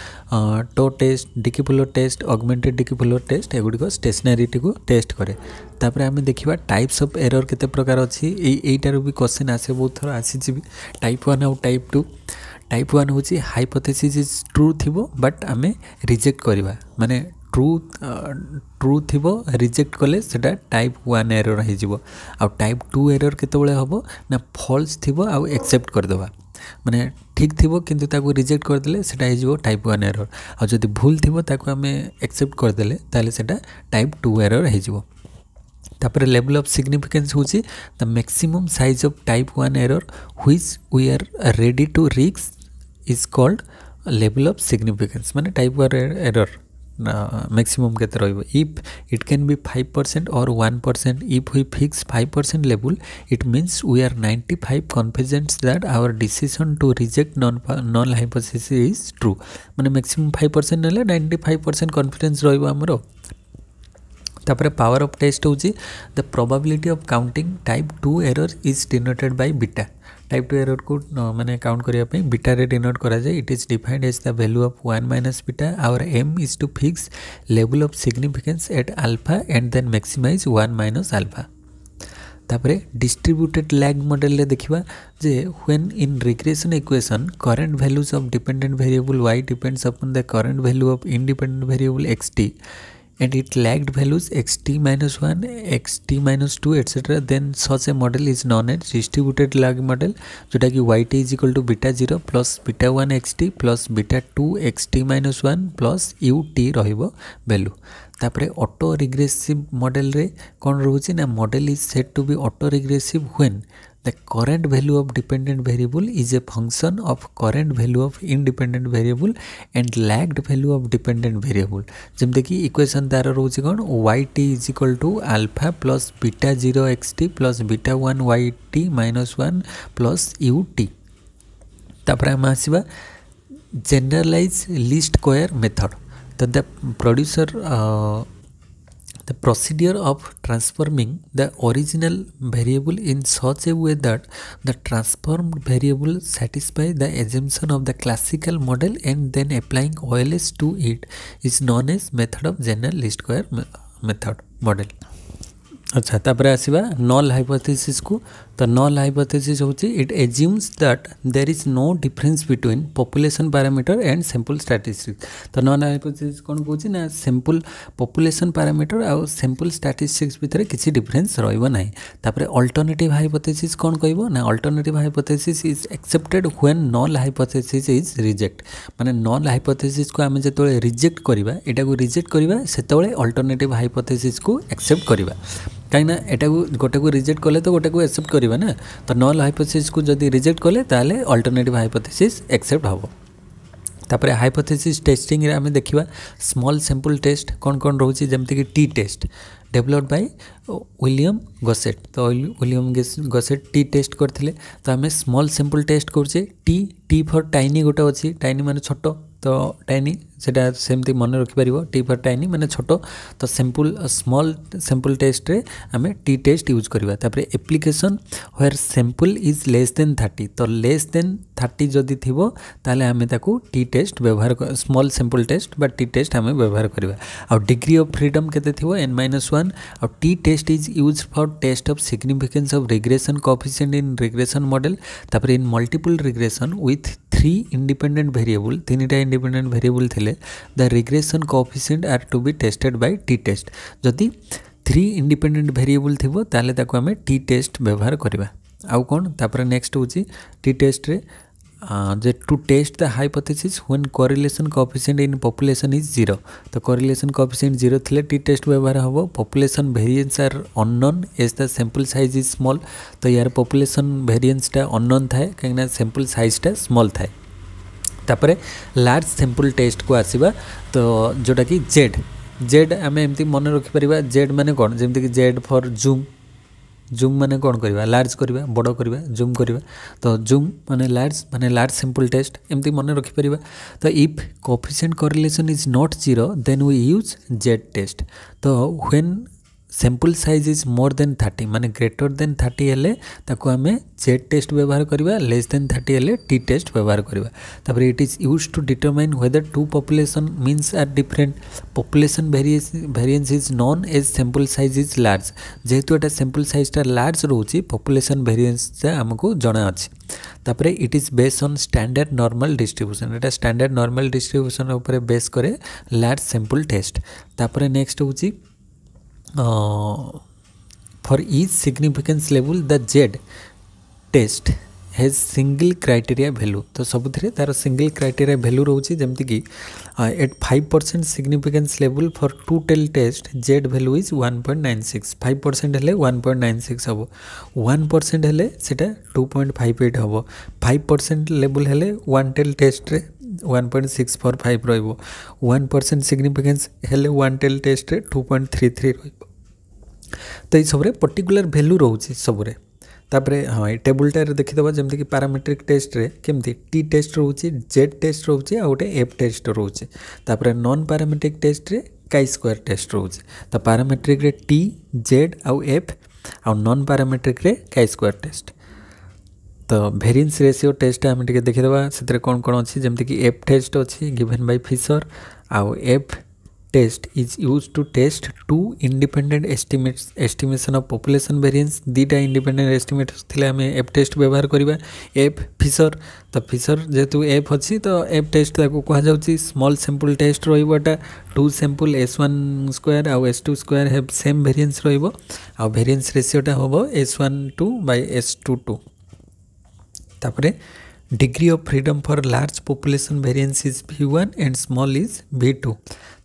टो test Dickey Fuller test augmented Dickey Fuller test एगुड़िक स्टेशनरीटी को टेस्ट करे तापर आम देखा टाइप्स ऑफ एरर केते प्रकार अच्छी यहीटार भी क्वेश्चन आसे बहुत थर आसी टाइप 1 आउ टाइप 2 टाइप 1 हूँ हाइपोथेसिस इज ट्रू थिबो बट आम रिजेक्ट करवा माने ट्रू थिबो रिजेक्ट कले सेटा टाइप 1 एरर हो आ टाइप 2 एरर केतबेले हबो ना फॉल्स थिबो आ एक्सेप्ट करदेवा माने ठीक थिबो किंतु ताको रिजेक्ट करदेले सेटा हो टाइप 1 एरर आ जदि भूल थिबो ताको आम एक्सेप्ट करदेले ताले सेटा टाइप 2 एरर हो तापर लेवल ऑफ सिग्निफिकेंस हूँ the maximum size of type 1 error which we are ready to risk is called level of significance माने टाइप 1 एरर मैक्सिमम केते रहइबो इफ इट कैन बी 5% और 1% if we fix 5% level it means we are 95 confident that our decision to reject non hypothesis is true माने मैक्सिमम 5% नेले 95% कॉन्फिडेंस रहइबो हमरो तापर पावर ऑफ टेस्ट हूँ the probability of counting type 2 error is denoted by beta type 2 error को माने काउंट करने बीटा रे डिनोट करा जाए it is defined as the value of 1 minus beta our aim is to fix level of significance at alpha and then maximize 1 minus alpha तापर डिस्ट्रीब्यूटेड लैग मॉडल रे देखिबा जे when in regression equation current values of dependent variable y depends upon the current value of independent variable xt and it lagged values xt minus 1 xt minus 2 etc then such a model is known as distributed lag model जोटा कि yt is equal to beta 0 plus beta 1 xt plus beta 2 xt minus 1 plus ut रहिबो वैल्यू तापरे ऑटो रिग्रेसिव मॉडल रे कोन रहउची ना model is set to be auto regressive when the current value of dependent variable is a function of current value of independent variable and lagged value of dependent variable जमते कि इक्वेशन तार रोची कोन yt is equal to alpha plus beta 0 xt plus beta 1 yt minus 1 plus ut तापर हम आसीबा generalize least square method तो the producer the procedure of transforming the original variable in such a way that the transformed variable satisfy the assumption of the classical model and then applying OLS to it is known as method of general least square method model अच्छा तापर आसीबा नल हाइपोथेसिस को तो नल हाइपोथेसिस होची it assumes that there is no difference between population parameter and sample statistics तो नल हाइपोथेसिस कोन कहूची ना सैंपल पॉपुलेशन पैरामीटर आ सैंपल स्टैटिस्टिक्स भितर किसी डिफरेंस रहइबो नाही तापर अल्टरनेटिव हाइपोथेसिस कोन कहइबो ना alternative hypothesis is accepted when null hypothesis is reject माने नल हाइपोथेसिस को आमे जेतोले रिजेक्ट करबा एटा को रिजेक्ट करबा सेतोले अल्टरनेटिव हाइपोथेसिस को एक्सेप्ट करबा कहीं एटा गोटे को रिजेक्ट कले तो गोटे को एक्सेप्ट करवा ना तो नल हाइपोथेसिस को जदि रिजेक्ट कले ताले अल्टरनेटिव हाइपोथेसिस एक्सेप्ट हम तापर हाइपोथेसिस टेस्टिंग रे आमे देखिबा स्मॉल सैंपल टेस्ट कौन कौन रोची जेमति कि T test developed by William Gosset तो विलियम गसेट टी टेस्ट करथिले तो आमे स्मॉल सैंपल टेस्ट करछे टी फॉर टाइनी गोटे अछि टाइनी माने छोटो तो टाइनी सेटा सेमती मन रखिपार टी फॉर टाइनी माने छोटो तो सैंपल स्मॉल सैंपल टेस्ट रे आमे टी टेस्ट यूज करवा तापर application where sample is less than 30 तो लेस देन 30 जदि थिबो ताले आमे ताकू टी टेस्ट व्यवहार स्मॉल सैंपल टेस्ट बा टी टेस्ट आमे व्यवहार करवा आ डिग्री ऑफ फ्रीडम केते थिबो n-1 आ t test is used for test of significance of regression coefficient in regression model तापर in multiple regression with 3 independent variable 3टा इंडिपेंडेंट वेरिएबल थिले the regression coefficient are to be tested by t test जदि 3 इंडिपेंडेंट वेरिएबल थिबो ताले ताको हमें टी टेस्ट व्यवहार करबा आउ कोन तापर नेक्स्ट होची टी टेस्ट रे जे to test the hypothesis when correlation coefficient in population is 0 तो कोरिलेशन कोएफिशिएंट 0 थिले टी टेस्ट व्यवहार हबो population variance are unknown as the sample size is small तो यार पॉपुलेशन वेरिएंस टा अननोन थाए कहिना सैंपल साइज टा स्मॉल थाए तापरे लार्ज सैंपल टेस्ट को आसीबा तो जोटा कि जेड आमे एमती मन रखि परिबा जेड माने कोन जेमति कि जेड फॉर जूम जूम माने कौन करवा लार्ज करवा बड़ करवा जूम करवा तो जूम माने लार्ज सैंपल टेस्ट एमती मन रखिपर। तो if coefficient correlation is not zero then we use z test. तो when sample size is more than 30 माने ग्रेटर देन 30 हेले ताको आमे जेड टेस्ट व्यवहार करवा, लेस देन 30 हेले टी टेस्ट व्यवहार करवा। तापर it is used to determine whether two population means are different. Population variance is known as sample size is large. जेहेतु एटा सैंपल साइजटा लार्ज रोची पॉपुलेशन वेरिएंस आमको जଣା अछि। तापरे it is based on standard normal distribution. एटा स्टैंडर्ड नॉर्मल डिस्ट्रीब्यूशन ऊपर बेस करे लार्ज सैंपल टेस्ट। तापरे नेक्स्ट होची for each significance level the Z test has single criteria value। तो सबुथिरे तार सिंगल क्राइटेरिया वैल्यू रोची जेमति कि at 5% significance level for two tail test Z value is 1.96। 5% हेले 1.96 हबो, 1% हेले सेटा 2.58 हबो, 5% लेवल हेले वन टेल टेस्ट रे 1.645 रहिबो, 1% सिग्निफिकेंस हेले वन टेल टेस्ट रे 2.33 रहिबो। तो ये सब पर्टिकुलर वैल्यू रोचे सबरे। तापरे हाँ ये टेबुलटा देखीदबा जमती कि पैरामेट्रिक टेस्ट रे केमती टी टेस्ट रोचे, जेड टेस्ट रोचे आ गोटे एफ टेस्ट रोचे। तापरे नॉन पैरामेट्रिक टेस्ट रे काई स्क्वायर टेस्ट रोचे। तो पैरामेट्रिक रे टी जेड आउ एफ आउ नॉन पैरामेट्रिक रे काई स्क्वायर टेस्ट। तो वेरिएंस रेशियो टेस्ट आम टे देखीदबा से कौन कौन अच्छी जमती कि एफ टेस्ट अच्छी गिवन बाय फिशर आउ F test is use to test two independent estimation of population variance. दीटा इंडिपेंडेंट एस्टिमेट थिले आम एफ टेस्ट व्यवहार करवा एफ फिशर। तो फिशर जेहेतु एफ अच्छी तो एफ टेस्ट ताको कहा जाउची स्मॉल सैंपल टेस्ट रहिबोटा टू सैंपल S1 स्क्वायर आउ S2 square have same variance रहिबो आउ वेरिएंस रेशियोटा होबो S12 बाय S22। तापरे degree of freedom for large population variance is V1 and small is V2।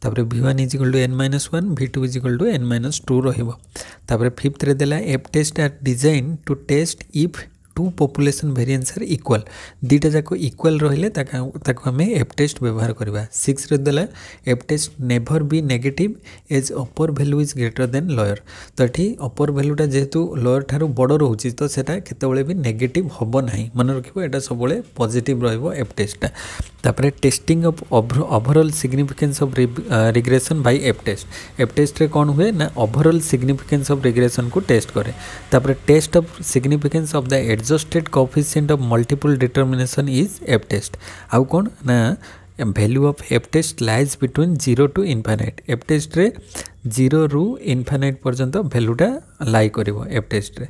तापरे V1 is equal to n-1 V2 is equal to n-2 रहिबो। तापरे फिफ्थ रे देला F test are design to test if two population variance are equal. दीटा जाको इक्वल रहिले ताको हमें एफ टेस्ट व्यवहार करबा। सिक्स रे देला F test never be negative as upper value is greater than lower. तो एठी अपर वैल्यूटा जेहेतु लोअर ठारू बड़ रहउची तो सेटा केतेबेले भी नेगेटिव होबो नाही, मन रखिबो एटा सबले पॉजिटिव रहइबो एफ टेस्टटा। तापरे testing of overall significance of regression by F test. F test रे कोन हुए ना ओवरऑल सिग्निफिकेंस ऑफ रिग्रेशन को टेस्ट करे। तापरे test of significance of the adjusted coefficient of multiple determination is F test. आउ कोन ना value of F test lies between 0 to infinite. F test रे 0 रु इनफाइनाइट पर्यंत वैल्यूटा लाई करिवो एफ टेस्ट रे।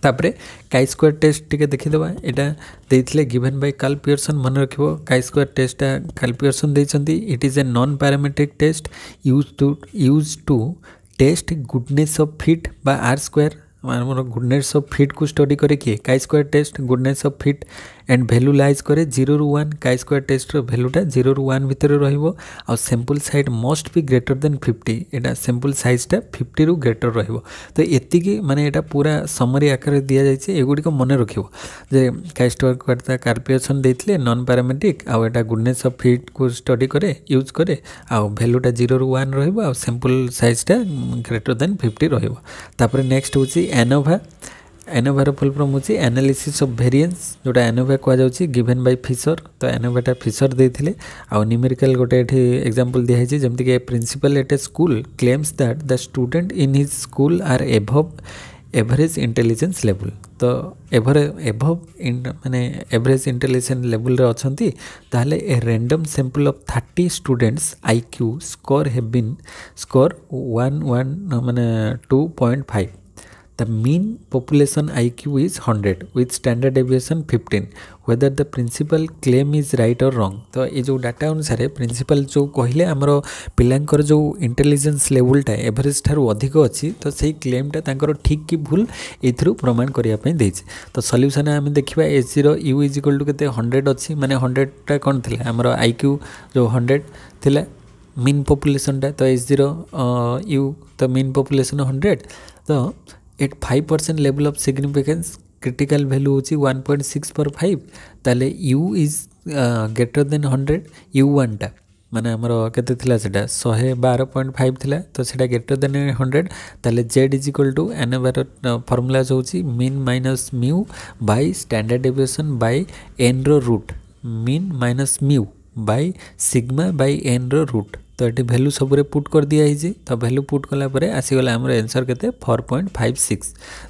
तापरे काई स्क्वायर टेस्ट टिके देखिदबा एटा देइथिले गिवन बाय कार्ल पियर्सन। मन रखिबो chi square test Karl Pearson देइछंती। It is a non parametric test use to test goodness of fit by R square. मानर गुडनेस ऑफ फिट को स्टडी करे किए chi square test goodness of fit and value lies करे 0 रु 1। काई स्क्वायर टेस्ट वैल्यूटा 0 रु 1 भितर रहिबो आ sample size must be greater than 50। एटा सैंपल साइजटा 50 रु ग्रेटर रहिबो। तो एतिकी माने एटा पूरा समरी आकार दिया जायछि। एगुडी को मन रखिबो जे काई स्क्वायर कार्ल पियर्सन देथिले नॉन पैरामेट्रिक आ एटा गुडनेस ऑफ फिट को स्टडी करे यूज करे आ वैल्यूटा 0 रु 1 रहिबो आ सैंपल साइजटा ग्रेटर देन 50 रहिबो। तापर नेक्स्ट होछि एनोवा। एनोवार फुल फॉर्म होछि एनालिसिस ऑफ वेरिएंस जोटा एनोवा कहा जाउछि गिवन बाय फिशर। तो एनोवाटा फिशर देथिले आ न्यूमेरिकल गोटे एठी एग्जांपल दिया है जेमति के principal at a school claims that the student in his school are above average intelligence level. तो एबव माने एवरेज इंटेलिजेंस लेवल रे अछंती ताले a random sample of 30 students IQ score have been score 11 माने 2.5। The mean population IQ is 100 with standard deviation 15 whether the principal claim is right or wrong। तो ये जो डाटा अनुसार प्रिंसिपल जो कहले आमर पिलांकर जो इंटेलिजेंस लेवलटा एवरेज ठारू अधिक अच्छी तो सही क्लेमटा तांकर ठीक कि भूल एथरू प्रमाण करिया पई देछि। तो सॉल्यूशन आम देखिबा H0 U is equal to केते 100 अच्छी माने 100 टा कोन थिला आमर IQ जो 100 थिला मीन पॉपुलेशन टा। तो H0 U तो मीन पॉपुलेशन 100। तो at 5% level of significance critical value होची 1.645 ताले U is greater then 100 U1 टा माने आमर केते थिला सेटा 112.5 थिला तो सेटा ग्रेटर देन 100 ताले z is equal to n bar formula होची mean minus mu by standard deviation by n रो root mean minus mu by sigma by n रो रूट तो ये भैल्यू सब पुट कर दिया है तो भैल्यू पुट कलापर आसीगला आमर आंसर केते 4.56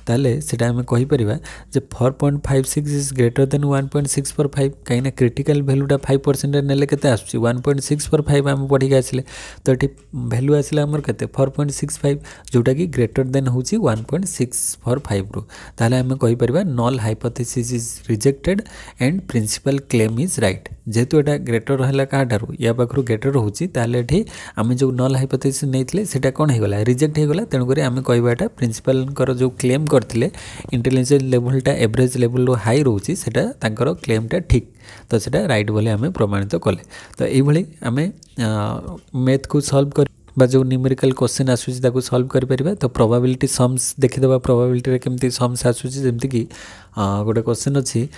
ताले सेटा आम कहि परिबा जे 4.56 इज ग्रेटर देन 1.645 कहीं क्रिटिकल भैल्यूटा 5% नेले केते आसुची 1.645 आम पढ़ी आसिले तो ये भैल्यू आसिला आमर केते 4.65 जोटा कि ग्रेटर देन होची 1.645 रो ताले आम कहि परिबा null hypothesis is rejected and principal claim is right जेहेतु एटा ग्रेटर रहला काटारू या पाखरु ग्रेटर होची ताले आम जो नल हाइपोथेसिस नहीं सेटा कौन होगा रिजेक्ट होगा तेणुक आम कहवाटा प्रिंसिपल जो क्लेम करते इंटेलिजेंस लेवलटा एवरेज लेवल हाई रोचे सेटा क्लेमटा ठीक तो सेटा राइट बोले आम प्रमाणित कले तो ये आम मैथ को सॉल्व कर जो न्यूमेरिकल क्वेश्चन आसूँ सॉल्व कर तो प्रोबेबिलिटी सम्स देखीदे प्रोबेबिलिटी केमती सम्स आसूँ जमती कि गोटे क्वेश्चन अच्छी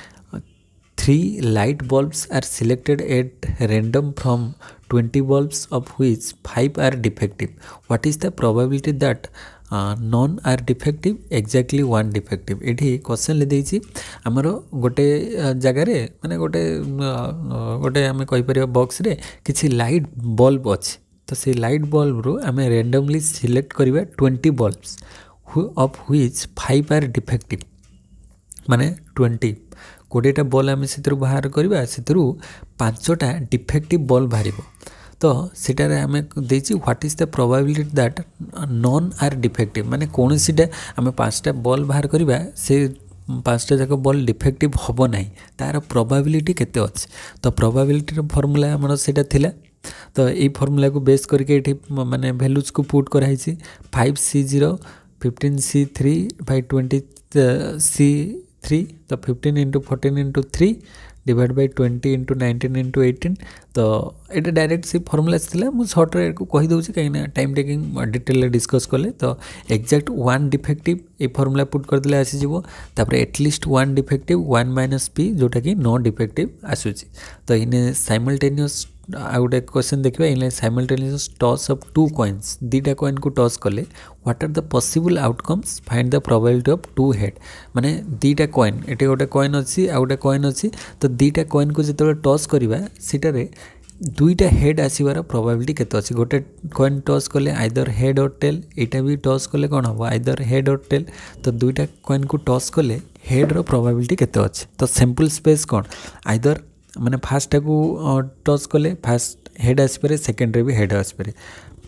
3 light bulbs are selected at random from 20 bulbs of which 5 are defective. What is the probability that none are defective? Exactly 1 defective. ये क्वेश्चन ले देछि हमर गोटे जगार माने गोटे आम कहीपर बॉक्स रे किछि लाइट बल्ब अच्छे तो से लाइट बल्ब रू आम रेंडमली सिलेक्ट करवा 20 bulbs of which 5 are defective माने 20 कोड़ेटा बल्ब आम से बाहर करवा से 5टा डिफेक्टिव बल्ब बाहर तो सेटारे आम देछि what is the probability that none are defective माने कौन सीटा आम 5टा बल्ब बाहर करवा से 5टा जाक बल्ब डिफेक्टिव हम ना तार प्रोबेबिलिटी केते अछि तो प्रोबेबिलिटी फॉर्मूला हमर सेटा थिला तो ये फॉर्मूला को बेस करके माने वैल्यूज को पुट कराई 5C0 15C3/20C3 तो 15 into 14 into 3 divide by 20 into 19 into 18 तो ये डायरेक्ट से फॉर्मूला था मुझे सर्ट्रे को कहीदे कहीं टाइम टेकिंग डिटेल डिस्कस कले तो एक्जाक्ट 1 डिफेक्टिव ये फॉर्मूला पुट करदे आसीଯିवो तापर एटलिस्ट 1 डिफेक्टिव 1 - p जोटा कि नो डिफेक्टिव आसूची तो इने साइमल्टेनियस आ गोटे क्वेश्चन देखिए in simultaneous toss of 2 coins दीटा कॉइन को टॉस कले what are the possible outcomes find the probability of 2 head माने दीटा कॉइन एटे गोटे कॉइन अच्छी आ गोटे कॉइन अच्छी तो दीटा कॉइन को जिते टॉस करवा सेटारे 2टा हेड आसबार प्रोबेबिलिटी केते अच्छी गोटे कॉइन टॉस कले आइदर हेड और टेल एटा भी टॉस कले कौन हम आइदर हेड और टेल तो 2टा कॉइन को टॉस कले हेड रो प्रोबेबिलिटी केते अच्छी तो सैंपल स्पेस कौन आइदर माने फास्ट को टच कले फास्ट हेड आसपे सेकेंड रे भी हेड आसपे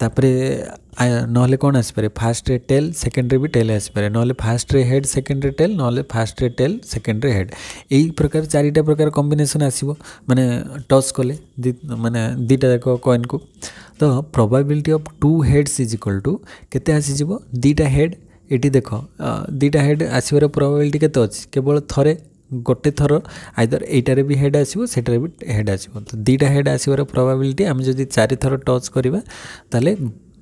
तापरे नहले कौन आसपे फास्ट रे टेल सेकेंड रे भी टेल आसपे नहले फास्ट रे हेड सेकेंड रे टेल नहले फास्ट रे टेल सेकेंड रे हेड यही प्रकार 4टा प्रकार कॉम्बिनेशन आसीबो माने टच कले माने दीटा जाक कॉइन को तो probability of 2 heads is equal to केते आसी जिवो 2टा हेड एटी देखो 2टा हेड आसीबार प्रोबेबिलिटी केते अछि केवल थरे गोटे थर आइदर एटारे भी हेड आसो सेटारे भी हेड आसो तो 2टा हेड आसबार प्रोबेबिलिटी आम जब 4 थर टच करवा ताले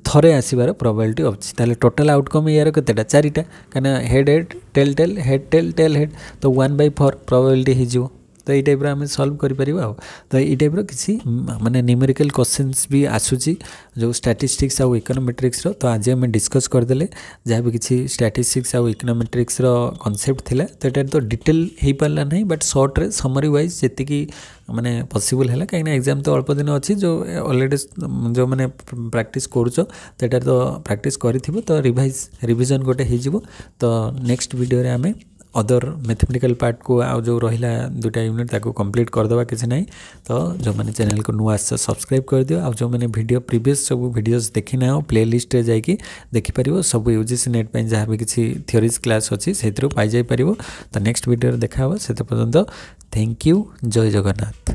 थरे आसबार प्रोबेबिलिटी अच्छी ताले टोटाल आउटकम यार केतेटा 4टा कहीं head head tail tail head tail tail head तो 1/4 प्रोबेबिलिटी हो तो ये टाइप आम सॉल्व कर तो ये टाइप किसी माने न्यूमेरिकल क्वेश्चंस भी आसूची जो स्टैटिस्टिक्स आउ इकोनोमेट्रिक्स तो आज आम डिस्कस करदे जहाँ भी किसी स्टैटिस्टिक्स आउ इकोनोमेट्रिक्स कॉन्सेप्ट थिला तो ये तो डिटेल हो पारा नहीं बट शॉर्ट रे समरी वाइज जी माने पॉसिबल है कहीं एग्जाम तो अल्प दिन अच्छी जो ऑलरेडी जो मैंने प्रैक्टिस करुचो तो यहाँ तो प्रैक्टिस करी तो रिविजन गोटे हो तो नेक्स्ट वीडियो रे आमे अदर मैथमेटिकल पार्ट को आउ जो रहा 2टा यूनिट ताको कंप्लीट करदे किसी ना तो जो मैंने चैनल को नुआ सब्सक्राइब कर दियो आउ जो मैंने वीडियो प्रीवियस सब वीडियोस देखी ना प्ले लिस्ट रे जाइए देखिपर सब यूजीसी नेट पे जहाँ भी किसी थियोरीज क्लास अच्छी से पाई जाई परिवो तो नेक्स्ट वीडियो देखा से पर्यंत थैंक यू जय जगन्नाथ।